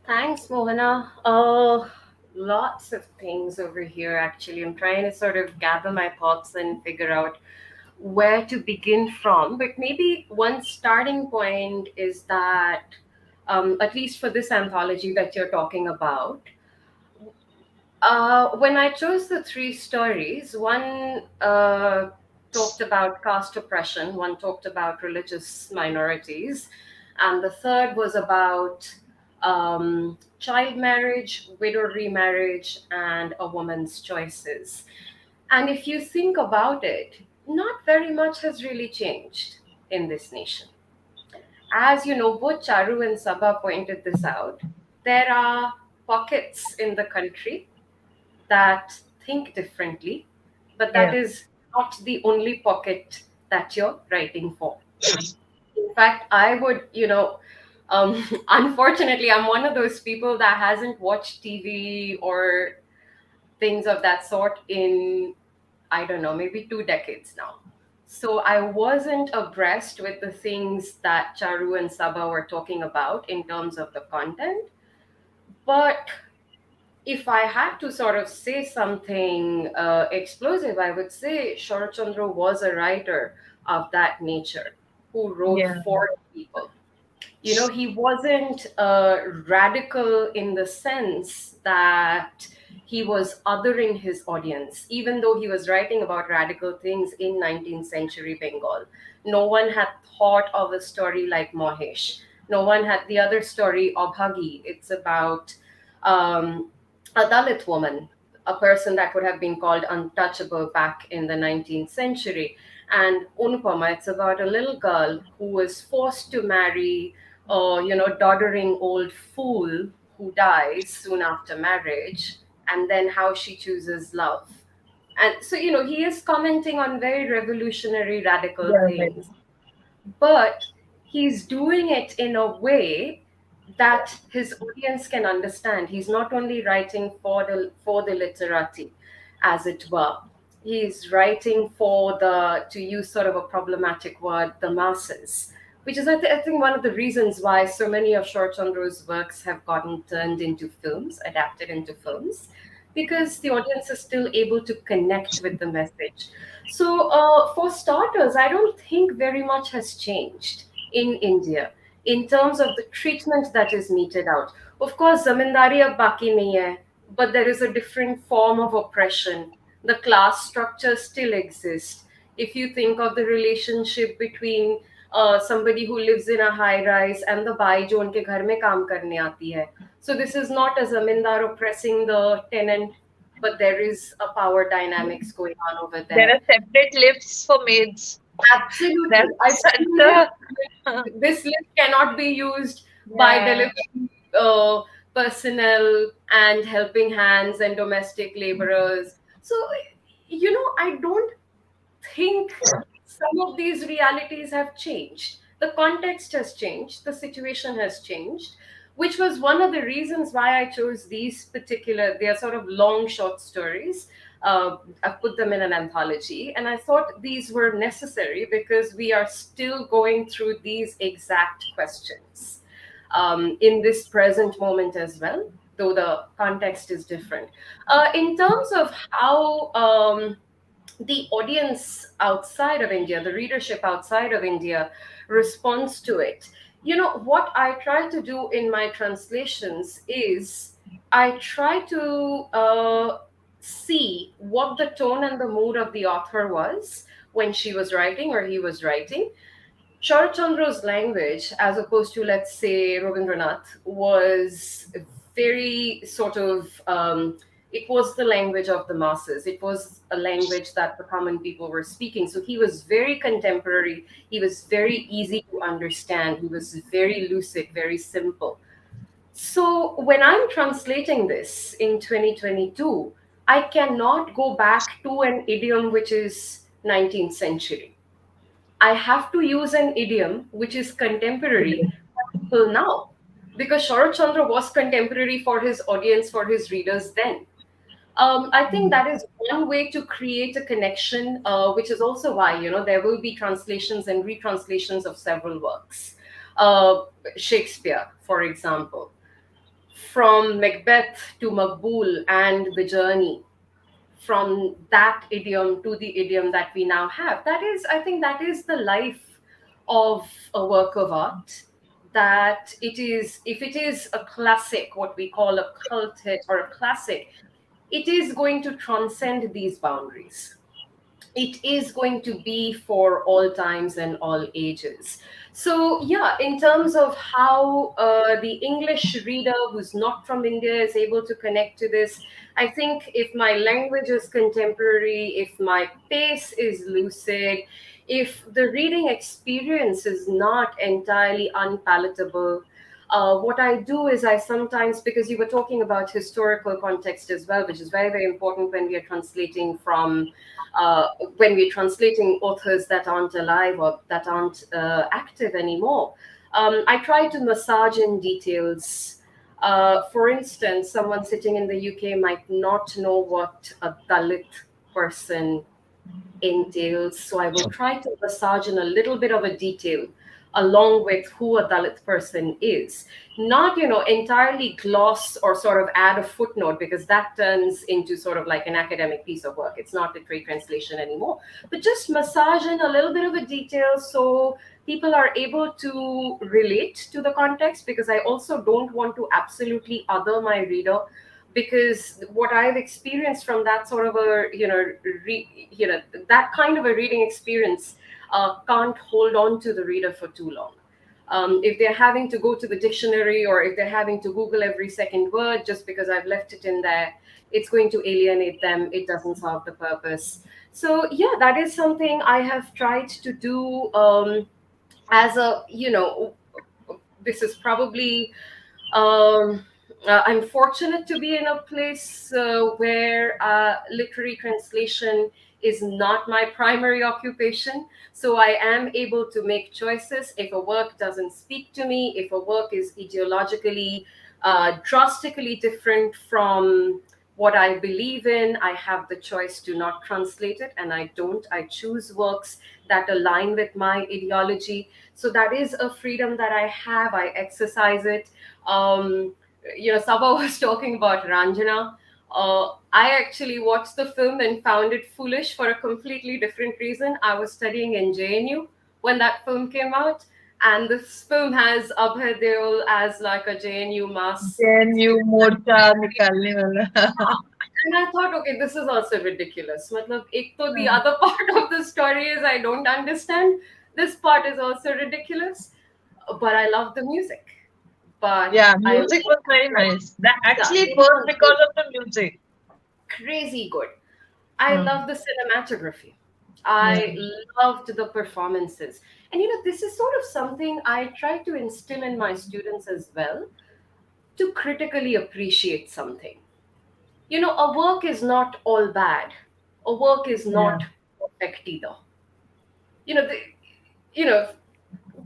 Thanks, Mohana. Lots of things over here, actually. I'm trying to sort of gather my thoughts and figure out where to begin from. But maybe one starting point is that, at least for this anthology that you're talking about, when I chose the three stories, one talked about caste oppression, one talked about religious minorities, and the third was about child marriage, widow remarriage, and a woman's choices. And if you think about it, not very much has really changed in this nation. As you know, both Charu and Saba pointed this out. There are pockets in the country that think differently, but that Yeah. is not the only pocket that you're writing for. In fact, I would, unfortunately, I'm one of those people that hasn't watched TV or things of that sort in, I don't know, maybe 2 decades now. So I wasn't abreast with the things that Charu and Saba were talking about in terms of the content. But if I had to sort of say something explosive, I would say Sharachandra was a writer of that nature who wrote Yeah. for people. He wasn't radical in the sense that he was othering his audience, even though he was writing about radical things in 19th century Bengal. No one had thought of a story like Mohesh. No one had the other story, Obhagi. It's about um, a Dalit woman, a person that would have been called untouchable back in the 19th century. And Unupama, it's about a little girl who was forced to marry doddering old fool who dies soon after marriage, and then how she chooses love. And so, he is commenting on very revolutionary, radical Yeah. Very. things, but he's doing it in a way that his audience can understand. He's not only writing for the literati, as it were. He's writing for the, to use sort of a problematic word, the masses, which is I think one of the reasons why so many of Shortchandra's works have gotten turned into films, adapted into films, because the audience is still able to connect with the message. So, for starters, I don't think very much has changed in India in terms of the treatment that is meted out. Of course, zamindari ab baki nahi hai, but there is a different form of oppression. The class structure still exists. If you think of the relationship between somebody who lives in a high rise and the bai jo unke ghar mein kaam karne aati hai. So this is not a zamindar oppressing the tenant, but there is a power dynamics going on over There there. are separate lifts for maids. Absolutely. I've That's such seen a it. This list cannot be used by yeah. delivery personnel and helping hands and domestic laborers. So, I don't think some of these realities have changed. The context has changed, the situation has changed, which was one of the reasons why I chose these particular, they are sort of long short stories. I've put them in an anthology, and I thought these were necessary because we are still going through these exact questions in this present moment as well, though the context is different. In terms of how the audience outside of India, the readership outside of India responds to it. What I try to do in my translations is I try to see what the tone and the mood of the author was when she was writing or he was writing. Sharachandra's language, as opposed to, let's say, Rabindranath, was very sort of, it was the language of the masses. It was a language that the common people were speaking. So he was very contemporary. He was very easy to understand. He was very lucid, very simple. So when I'm translating this in 2022, I cannot go back to an idiom which is 19th century. I have to use an idiom which is contemporary for people now. Because Sharat Chandra was contemporary for his audience, for his readers then. I think that is one way to create a connection, which is also why, there will be translations and retranslations of several works. Shakespeare, for example, from Macbeth to Maqbool and The Journey, from that idiom to the idiom that we now have. I think that is the life of a work of art. That it is, if it is a classic, what we call a cult hit or a classic, it is going to transcend these boundaries. it is going to be for all times and all ages. So, yeah, in terms of how the English reader who's not from India is able to connect to this, I think if my language is contemporary, if my pace is lucid, if the reading experience is not entirely unpalatable, what I do is I sometimes, because you were talking about historical context as well, which is very, very important when we are translating from when we're translating authors that aren't alive or that aren't active anymore. I try to massage in details. For instance, someone sitting in the UK might not know what a Dalit person entails. So I will try to massage in a little bit of a detail along with who a Dalit person is. Not, entirely gloss or sort of add a footnote, because that turns into sort of like an academic piece of work. It's not literary translation anymore. But just massage in a little bit of a detail so people are able to relate to the context, because I also don't want to absolutely other my reader, because what I've experienced from that sort of a that kind of a reading experience can't hold on to the reader for too long. If they're having to go to the dictionary, or if they're having to Google every second word just because I've left it in there, it's going to alienate them. It doesn't serve the purpose. So yeah, that is something I have tried to do, as a this is probably I'm fortunate to be in a place where literary translation is not my primary occupation. So I am able to make choices. If a work doesn't speak to me, if a work is ideologically drastically different from what I believe in, I have the choice to not translate it, and I don't. I choose works that align with my ideology. So that is a freedom that I have. I exercise it. Saba was talking about Ranjana. I actually watched the film and found it foolish for a completely different reason. I was studying in JNU when that film came out, and this film has Abhay Deol as like a JNU mass. Then you morcha nikalne wala. And I thought, okay, this is also ridiculous. Matlab, ek to the other part of the story is I don't understand. This part is also ridiculous, but I love the music. But Yeah, I music was very nice. That yeah, actually it it was was because of the music. crazy good. I Hmm. love the cinematography. Yeah. I loved the performances. And this is sort of something I try to instill in my students as well, to critically appreciate something. A work is not all bad. A work is Yeah. not perfect either. You know, the, you know,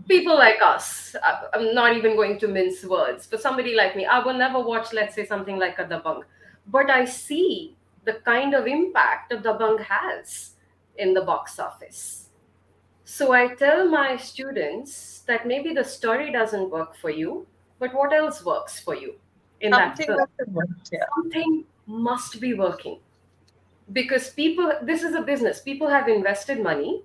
people like us, I'm not even going to mince words. For somebody like me, I will never watch, let's say, something like a Dabang, but I see the kind of impact a Dabang has in the box office. So I tell my students that maybe the story doesn't work for you, but what else works for you in that Something film? like that. Yeah. Something must be working, because people, this is a business, people have invested money,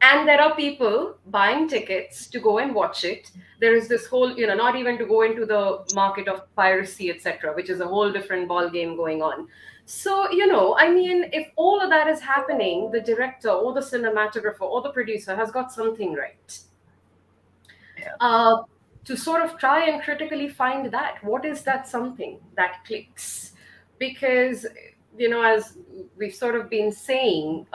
and there are people buying tickets to go and watch it. There is this whole, not even to go into the market of piracy, etc., which is a whole different ball game going on. So, I mean, if all of that is happening, the director or the cinematographer or the producer has got something right. Yeah. To sort of try and critically find that, what is that something that clicks? Because, as we've sort of been saying,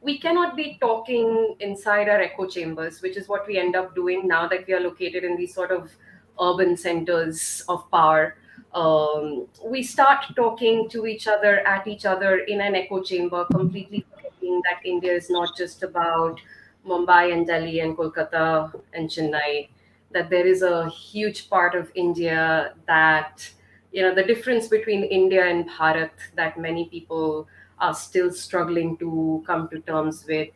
we cannot be talking inside our echo chambers, which is what we end up doing now that we are located in these sort of urban centers of power. We start talking to each other, at each other, in an echo chamber, completely forgetting that India is not just about Mumbai and Delhi and Kolkata and Chennai, that there is a huge part of India that, the difference between India and Bharat, that many people are still struggling to come to terms with.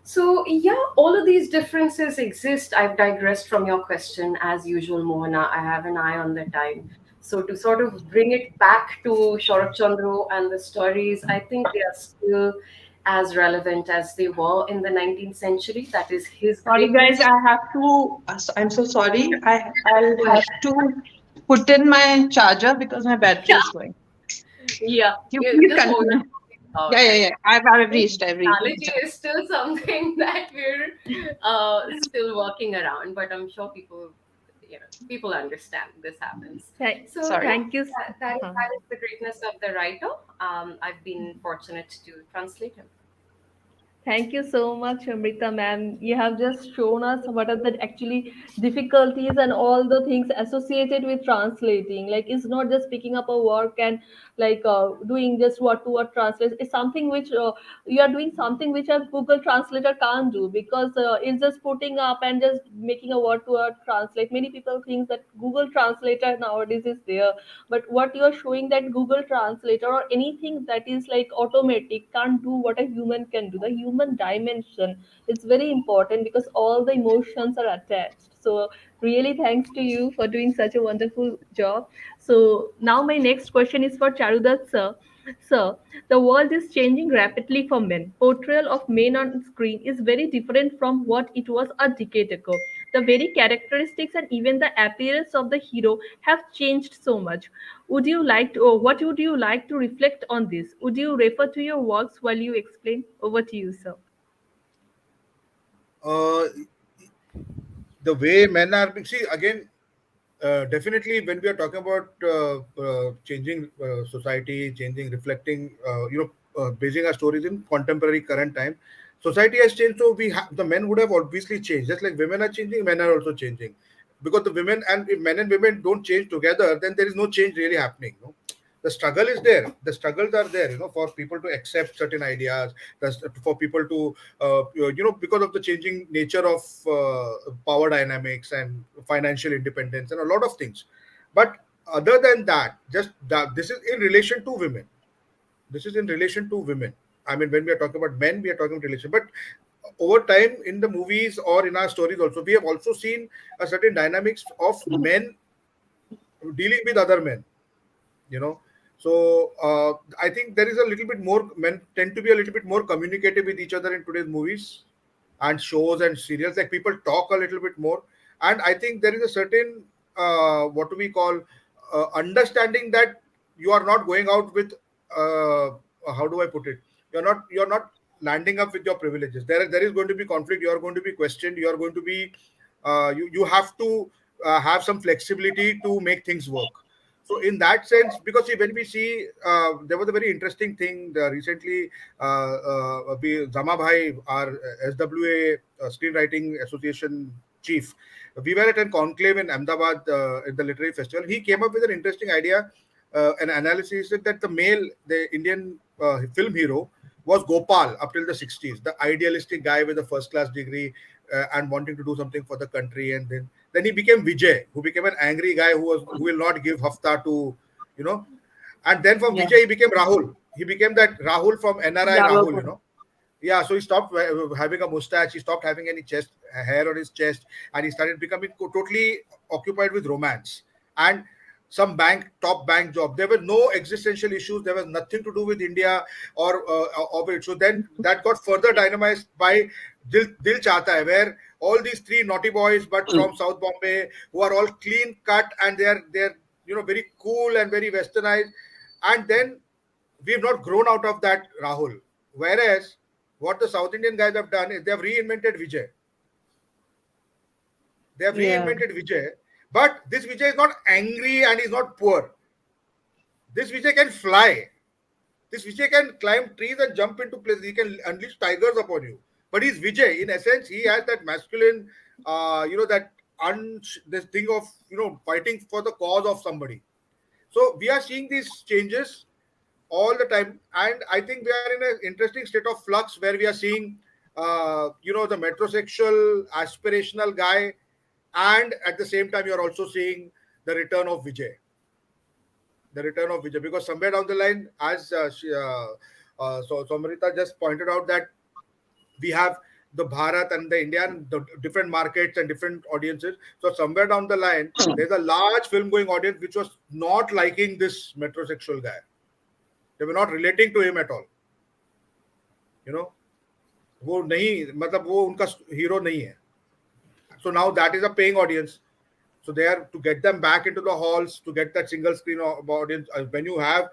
So, yeah, all of these differences exist. I've digressed from your question as usual, Mohana. I have an eye on the time. So, to sort of bring it back to Sharat Chandra and the stories, I think they are still as relevant as they were in the 19th century. That is his Sorry guys, greatness. I have to. I'm so sorry. I'll Go ahead. have to put in my charger because my battery Yeah, is going. yeah. You Yeah, please just hold continue. on. Yeah, yeah, And yeah. I've this reached. I've analogy reached. is still something that we're still working around, but I'm sure people understand this happens. Thank, So Sorry. yeah, thank you. Huh. that is the greatness of the writer. I've been fortunate to translate him. Thank you so much, Amrita ma'am. You have just shown us what are the actually difficulties and all the things associated with translating. Like it's not just picking up a work and like doing just word to word translate. It's something which you are doing something which a Google Translator can't do because it's just putting up and just making a word to word translate. Many people think that Google Translator nowadays is there, but what you are showing that Google Translator or anything that is like automatic can't do what a human can do. The human dimension is very important because all the emotions are attached. So really thanks to you for doing such a wonderful job. So now my next question is for Charudutt sir. Sir, the world is changing rapidly for men. Portrayal of men on screen is very different from what it was a decade ago. The very characteristics and even the appearance of the hero have changed so much. Would you like to, or what would you like to reflect on this? Would you refer to your works while you explain? Over to you, sir. uh, the way men are see again, definitely when we are talking about changing society, changing, reflecting, basing our stories in contemporary current time, society has changed. So the men would have obviously changed, just like women are changing, men are also changing, because the women, and if men and women don't change together, then there is no change really happening. No? The struggle is there. The struggles are there, for people to accept certain ideas, for people to, because of the changing nature of power dynamics and financial independence and a lot of things. But other than that, just that, this is in relation to women. This is in relation to women. I mean, when we are talking about men, we are talking relation. But over time, in the movies or in our stories, also, we have also seen a certain dynamics of men dealing with other men, you know so I think there is a little bit more, men tend to be a little bit more communicative with each other in today's movies and shows and serials, like people talk a little bit more. And I think there is a certain, what do we call, understanding that you are not going out with, uh, how do I put it, you're not landing up with your privileges. There is going to be conflict, you are going to be questioned, you are going to be, you have to have some flexibility to make things work. So in that sense, because see, when we see, there was a very interesting thing recently. Zama Bhai, our SWA Screenwriting Association chief, we were at a conclave in Ahmedabad in the literary festival. He came up with an interesting idea, an analysis that the Indian film hero was Gopal up till the 60s, the idealistic guy with a first class degree and wanting to do something for the country, and then he became Vijay, who became an angry guy who will not give hafta to, you know. And then from Yeah. Vijay he became Rahul. He became that Rahul from NRI Bravo. Rahul. Yeah, so he stopped having a mustache. He stopped having any chest hair on his chest, and he started becoming totally occupied with romance and some top bank job. There were no existential issues. There was nothing to do with India or it. So then that got further dynamized by Dil Chahta Hai, where all these three naughty boys, but from South Bombay, who are all clean cut, and they're very cool and very westernized. And then we've not grown out of that, Rahul. Whereas what the South Indian guys have done is they have reinvented Vijay. They have Yeah. reinvented Vijay, but this Vijay is not angry and he's not poor. This Vijay can fly. This Vijay can climb trees and jump into places. He can unleash tigers upon you. But he's Vijay. In essence, he has that masculine, that this thing of fighting for the cause of somebody. So we are seeing these changes all the time, and I think we are in an interesting state of flux where we are seeing, the metrosexual aspirational guy, and at the same time, you are also seeing the return of Vijay, because somewhere down the line, as so Somrita just pointed out, that we have the Bharat and the India and the different markets and different audiences. So somewhere down the line, there's a large film going audience which was not liking this metrosexual guy. They were not relating to him at all. You know, वो नहीं, मतलब वो उनका hero नहीं है. So now that is a paying audience. So they are to get them back into the halls to get that single screen audience. When you have,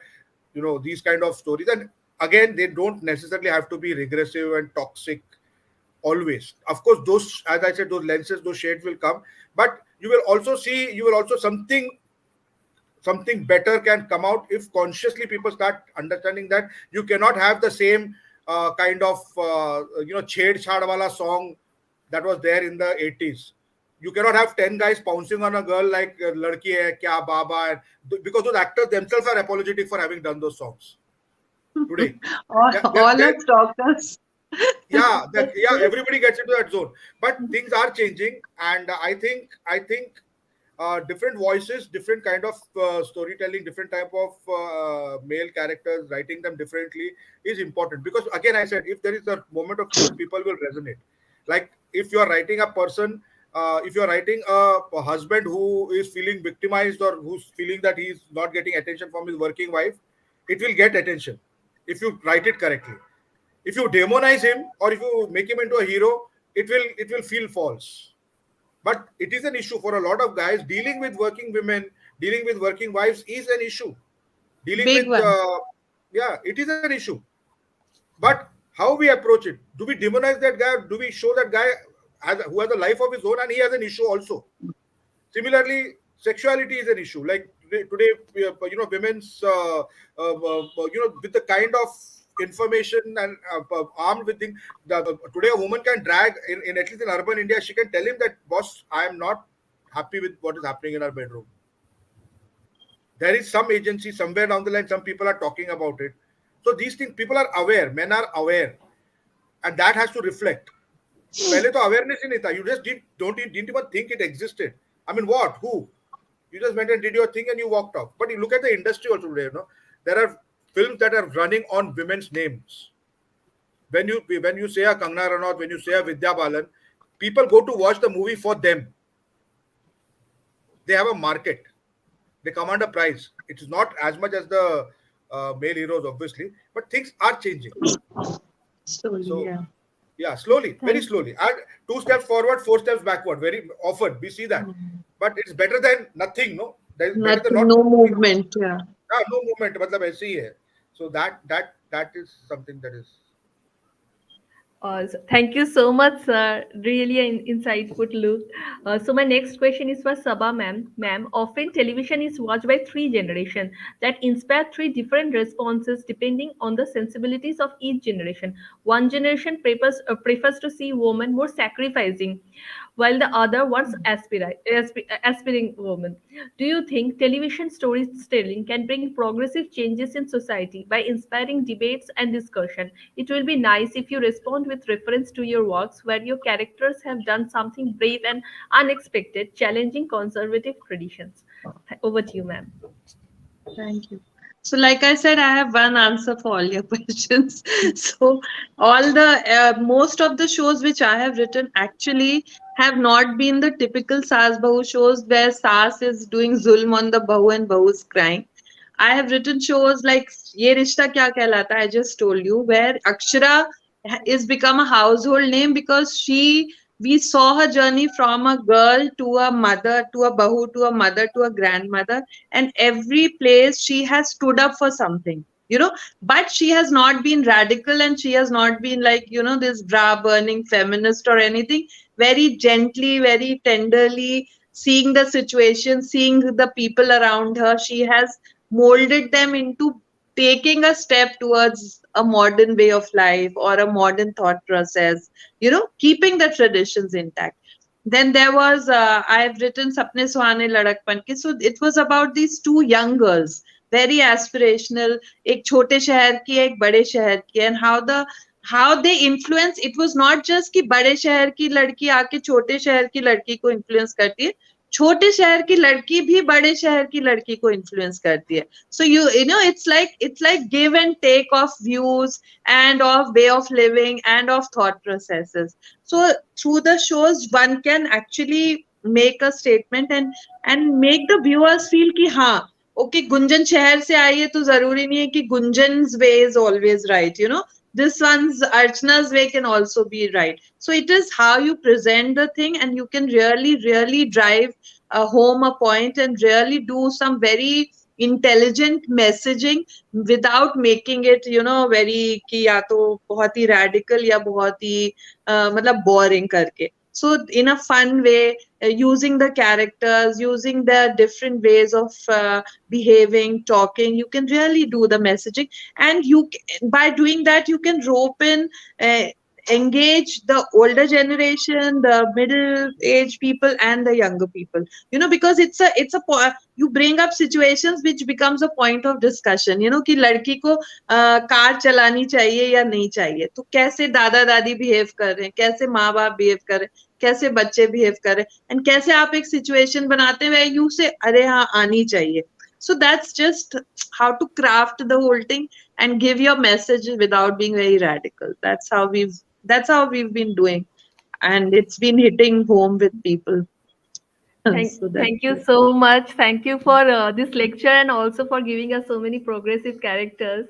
these kind of stories, and again, they don't necessarily have to be regressive and toxic always. Of course, those, as I said, those lenses, those shades will come, but you will also something better can come out if consciously people start understanding that you cannot have the same kind of chhed chhad wala song that was there in the 80s. You cannot have 10 guys pouncing on a girl like ladki hai kya baba, and because those actors themselves are apologetic for having done those songs today. All us talkers. Everybody gets into that zone, but things are changing, and I think different voices, different kind of storytelling, different type of male characters, writing them differently is important, because again I said, if there is a moment of truth, people will resonate. Like if you are writing a person, if you are writing a husband who is feeling victimized, or who's feeling that he's not getting attention from his working wife, it will get attention if you write it correctly. If you demonize him or if you make him into a hero, it will feel false. But it is an issue for a lot of guys. Dealing with working women, dealing with working wives is an issue. Dealing Big with one. it is an issue. But how we approach it? Do we demonize that guy? Do we show that guy who has a life of his own and he has an issue also? Similarly, sexuality is an issue. Like today, women's, with the kind of information and armed with things, today a woman can drag in at least in urban India, she can tell him that, boss, I am not happy with what is happening in our bedroom. There is some agency somewhere down the line, some people are talking about it. So these things, people are aware, men are aware, and that has to reflect. पहले तो awareness ही नहीं था. You just didn't even think it existed. I mean, what? Who? You just went and did your thing and you walked off. But you look at the industry also today. There are films that are running on women's names. When you say a Kangana Ranaut, when you say a Vidya Balan, people go to watch the movie for them. They have a market. They command a price. It is not as much as the male heroes, obviously, but things are changing. Slowly, So yeah. yeah, slowly, very Thank you. slowly, and 2 steps forward, 4 steps backward. Very often we see that, but it's better than nothing. No, there is better than Nothing, not no moving. movement, yeah. No movement. मतलब ऐसे ही है. So that is something that is. Thank you so much, sir. Really an insightful look. So my next question is for Saba, ma'am. Ma'am, often television is watched by three generations that inspire three different responses depending on the sensibilities of each generation. One generation prefers to see women more sacrificing, while the other wants aspiring women. Do you think television storytelling can bring progressive changes in society by inspiring debates and discussion? It will be nice if you respond with reference to your works where your characters have done something brave and unexpected, challenging conservative traditions. Over to you, ma'am. Thank you. So, like I said, I have one answer for all your questions. So, all the most of the shows which I have written actually have not been the typical Saas Bahu shows where Saas is doing zulm on the Bahu and Bahu is crying. I have written shows like Ye Rishta Kya Kehlata, I just told you, where Akshara is become a household name because we saw her journey from a girl to a mother, to a bahu, to a mother, to a grandmother, and every place she has stood up for something, but she has not been radical and she has not been like, this bra burning feminist or anything. Very gently, very tenderly, seeing the situation, seeing the people around her, she has molded them into taking a step towards a modern way of life or a modern thought process, keeping the traditions intact. Then there was, I've written Sapne Suhane Ladakpan Ke. So it was about these two young girls, very aspirational, एक छोटे शहर की एक बड़े शहर की, and how they influence. It was not just कि बड़े शहर की लड़की आके छोटे शहर की लड़की को influence करती है, छोटे शहर की लड़की भी बड़े शहर की लड़की को influence करती है. So you know it's like give and take of views and of way of living and of thought processes. So through the shows one can actually make a statement and make the viewers feel कि हाँ, okay, Gunjan शहर से आई है तो जरूरी नहीं है कि गुंजन's way is always right, this one's Archana's way can also be right. So it is how you present the thing, and you can really, really drive home a point and really do some very intelligent messaging without making it, very कि या तो बहुत ही radical या बहुत ही मतलब boring करके. So in a fun way, using the characters, using the different ways of behaving, talking, you can really do the messaging, and by doing that you can rope in. Engage the older generation, the middle age people, and the younger people, because you bring up situations which becomes a point of discussion, कि लड़की को car चलानी चाहिए या नहीं चाहिए, तो कैसे दादा दादी बिहेव कर रहे हैं, कैसे माँ बाप बिहेव कर रहे हैं, कैसे बच्चे बिहेव कर रहे हैं, एंड कैसे आप एक सिचुएशन बनाते हैं यू से अरे हाँ आनी चाहिए. So that's just how to craft the whole thing and give your message without being very radical. That's how we've been doing, and it's been hitting home with people. So that's Thank you it. so much. Thank you for this lecture and also for giving us so many progressive characters.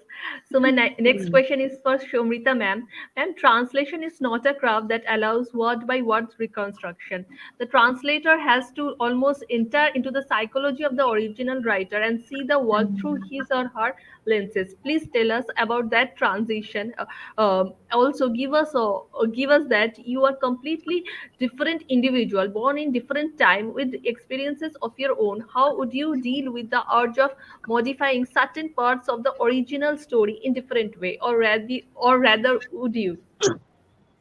So my next Mm. question is for Somrita ma'am. Ma'am, translation is not a craft that allows word by word reconstruction. The translator has to almost enter into the psychology of the original writer and see the world through Mm. his or her lenses. Please tell us about that transition. Also, give us that you are completely different individual born in different time with experiences of your own. How would you deal with the urge of modifying certain parts of the original story in different way, or rather would you?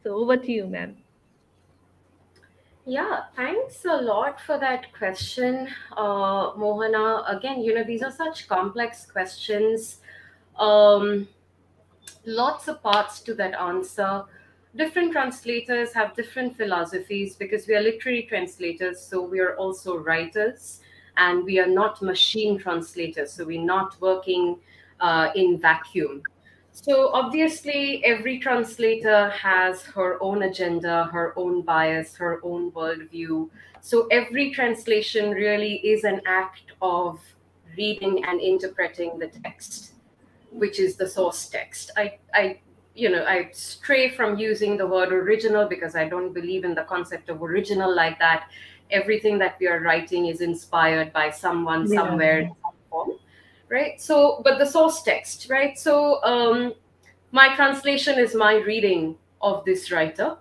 So over to you, ma'am. Yeah, thanks a lot for that question, Mohana. Again, these are such complex questions. Um, Lots of parts to that answer. Different translators have different philosophies because we are literary translators, so we are also writers, and we are not machine translators, so we're not working in vacuum. So obviously, every translator has her own agenda, her own bias, her own worldview. So every translation really is an act of reading and interpreting the text, which is the source text. I stray from using the word original because I don't believe in the concept of original like that. Everything that we are writing is inspired by someone Yeah. somewhere in some form, right? So, but the source text, right? So, my translation is my reading of this writer.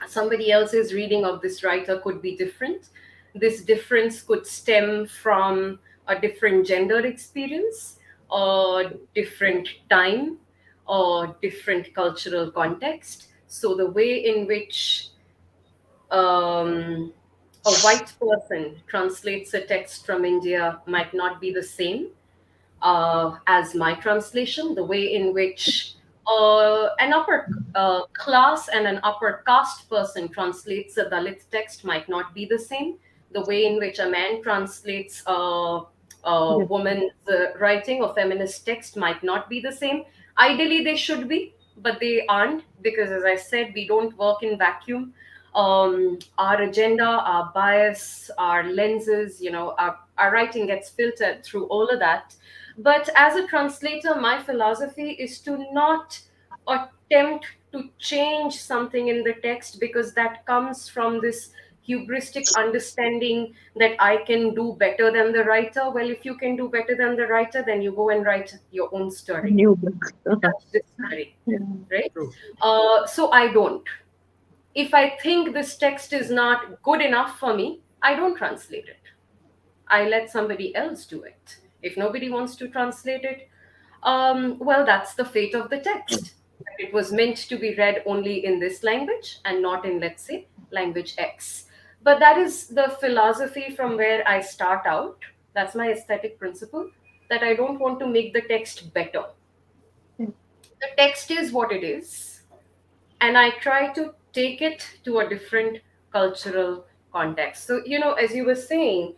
Somebody else's reading of this writer could be different. This difference could stem from a different gender experience, or different time, or different cultural context. So the way in which a white person translates a text from India might not be the same as my translation. The way in which an upper class and an upper caste person translates a Dalit text might not be the same. The way in which a man translates a Yeah. woman's writing or feminist text might not be the same. Ideally, they should be, but they aren't, because, as I said, we don't work in vacuum. Our agenda, our bias, our lenses, our writing gets filtered through all of that. But as a translator, my philosophy is to not attempt to change something in the text, because that comes from this hubristic understanding that I can do better than the writer. Well, if you can do better than the writer, then you go and write your own story. New book. That's the story, Yeah. right? True. So I don't. If I think this text is not good enough for me, I don't translate it. I let somebody else do it. If nobody wants to translate it, well, that's the fate of the text. It was meant to be read only in this language and not in, let's say, language X. But that is the philosophy from where I start out. That's my aesthetic principle, that I don't want to make the text better. The text is what it is, and I try to take it to a different cultural context. So, as you were saying,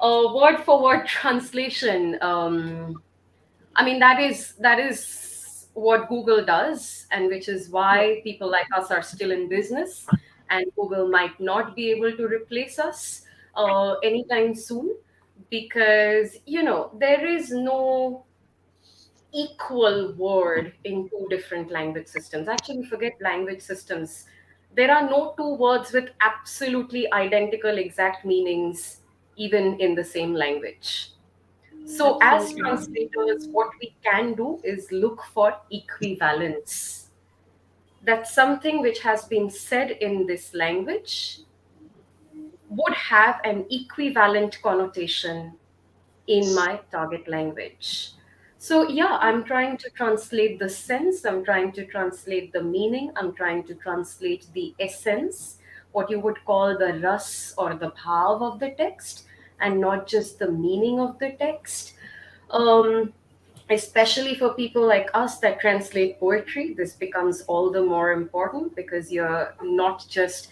word for word translation. I mean, that is what Google does, and which is why people like us are still in business, and Google might not be able to replace us anytime soon, because there is no equal word in two different language systems. Actually, forget language systems. There are no two words with absolutely identical exact meanings, even in the same language. So, as Absolutely. translators, what we can do is look for equivalence. That something which has been said in this language would have an equivalent connotation in my target language. So, yeah, I'm trying to translate the sense, I'm trying to translate the meaning, I'm trying to translate the essence, what you would call the ras or the bhav of the text, and not just the meaning of the text. Um, Especially for people like us that translate poetry, this becomes all the more important because you're not just,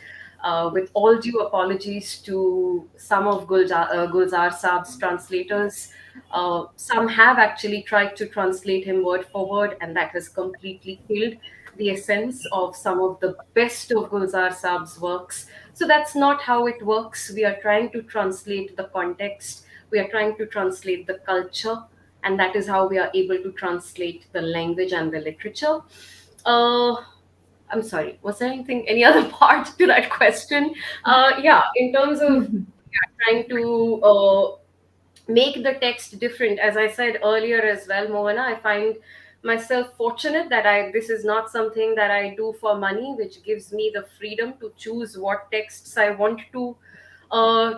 with all due apologies to some of Gulzar Saab's translators, some have actually tried to translate him word for word, and that has completely killed the essence of some of the best of Gulzar Saab's works. So that's not how it works. We are trying to translate the context, we are trying to translate the culture, and that is how we are able to translate the language and the literature. Uh, I'm sorry, was there any other part to that question? Yeah, in terms of trying to make the text different, as I said earlier as well, Mohana, I find myself fortunate that I this is not something that I do for money, which gives me the freedom to choose what texts I want to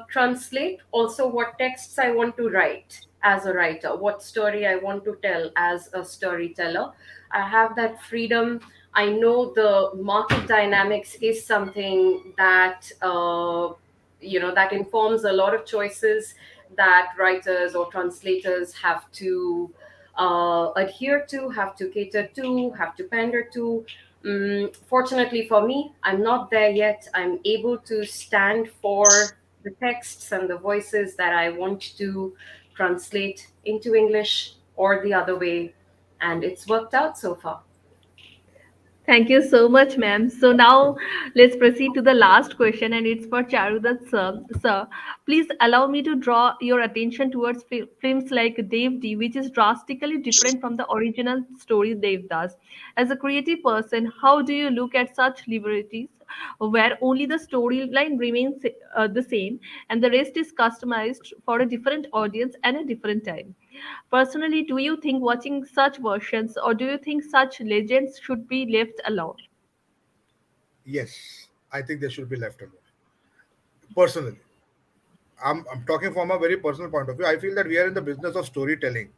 translate, also what texts I want to write as a writer, what story I want to tell as a storyteller. I have that freedom. I know the market dynamics is something that that informs a lot of choices that writers or translators have to adhere to, have to cater to, have to pander to. Fortunately for me, I'm not there yet. I'm able to stand for the texts and the voices that I want to translate into English or the other way, and it's worked out so far. Thank you so much, ma'am. So now let's proceed to the last question, and it's for Charudutt sir. Sir, please allow me to draw your attention towards films like Dev D, which is drastically different from the original story Dev does. As a creative person, how do you look at such liberties where only the storyline remains the same and the rest is customized for a different audience and a different time? Personally, do you think watching such versions or do you think such legends should be left alone? Yes, I think they should be left alone. Personally, I'm talking from a very personal point of view. I feel that we are in the business of storytelling.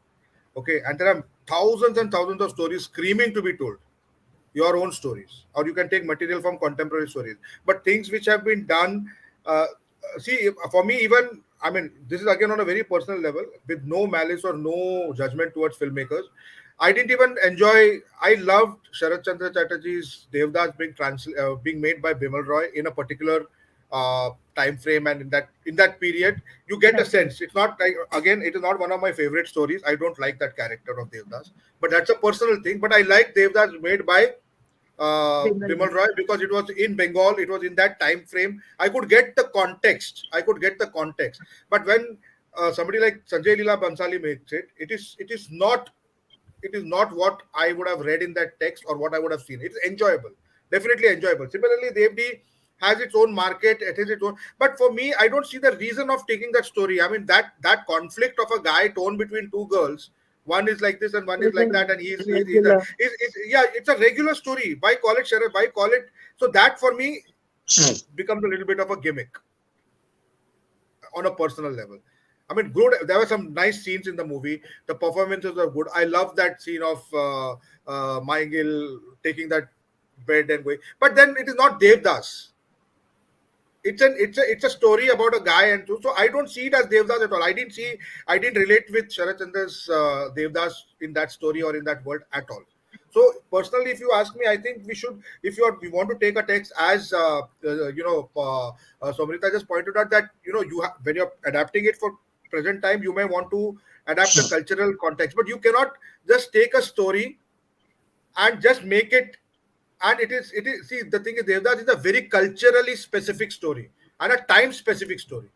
Okay, and there are thousands and thousands of stories screaming to be told, your own stories, or you can take material from contemporary stories, but things which have been done, see, for me, even, I mean, this is again on a very personal level, with no malice or no judgment towards filmmakers. I didn't even enjoy. I loved Sharat Chandra Chatterjee's Devdas being made by Bimal Roy in a particular time frame, and in that period, you get a Right. sense. It's not like, again, it is not one of my favorite stories. I don't like that character of Devdas, but that's a personal thing. But I like Devdas made by Bengali. Bimal Roy because it was in Bengal. It was in that time frame. I could get the context. I could get the context. But when somebody like Sanjay Leela Bansali makes it, it is not what I would have read in that text or what I would have seen. It's enjoyable, definitely enjoyable. Similarly, Devdi has its own market, it has its own. But for me, I don't see the reason of taking that story. I mean, that conflict of a guy torn between two girls. One is like this and one is like Isn't that, and he's a, regular. yeah, it's a regular story. Why call it sheriff? Why call it? So that for me becomes a little bit of a gimmick on a personal level. I mean, good. There were some nice scenes in the movie. The performances were good. I love that scene of Maingil taking that bed and going. But then it is not Devdas. It's a story about a guy and two. So I don't see it as Devdas at all. I didn't relate with Sharat Chandra's Devdas in that story or in that world at all. So personally, if you ask me, I think we should, if we want to take a text as Somrita just pointed out that when you're adapting it for present time, you may want to adapt the cultural context, but you cannot just take a story and just make it. And it is see, the thing is, Devdas is a very culturally specific story and a time specific story.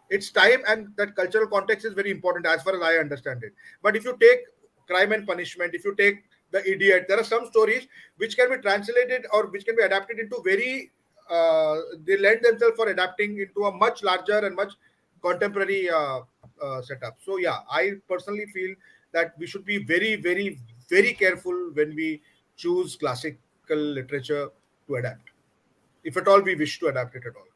It's time, and that cultural context is very important as far as I understand it. But if you take Crime and Punishment, if you take The Idiot, there are some stories which can be translated or which can be adapted into very they lend themselves for adapting into a much larger and much contemporary setup. So yeah, I personally feel that we should be very, very, very careful when we choose classical literature to adapt, if at all we wish to adapt it at all.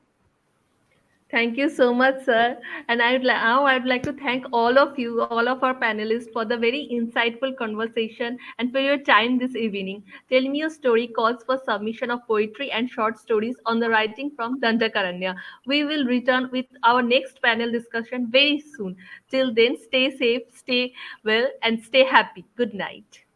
Thank you so much, sir. And now I'd like to thank all of you, all of our panelists, for the very insightful conversation and for your time this evening. Tell Me Your Story calls for submission of poetry and short stories on the writing from Dandakaranya. We will return with our next panel discussion very soon. Till then, stay safe, stay well, and stay happy. Good night.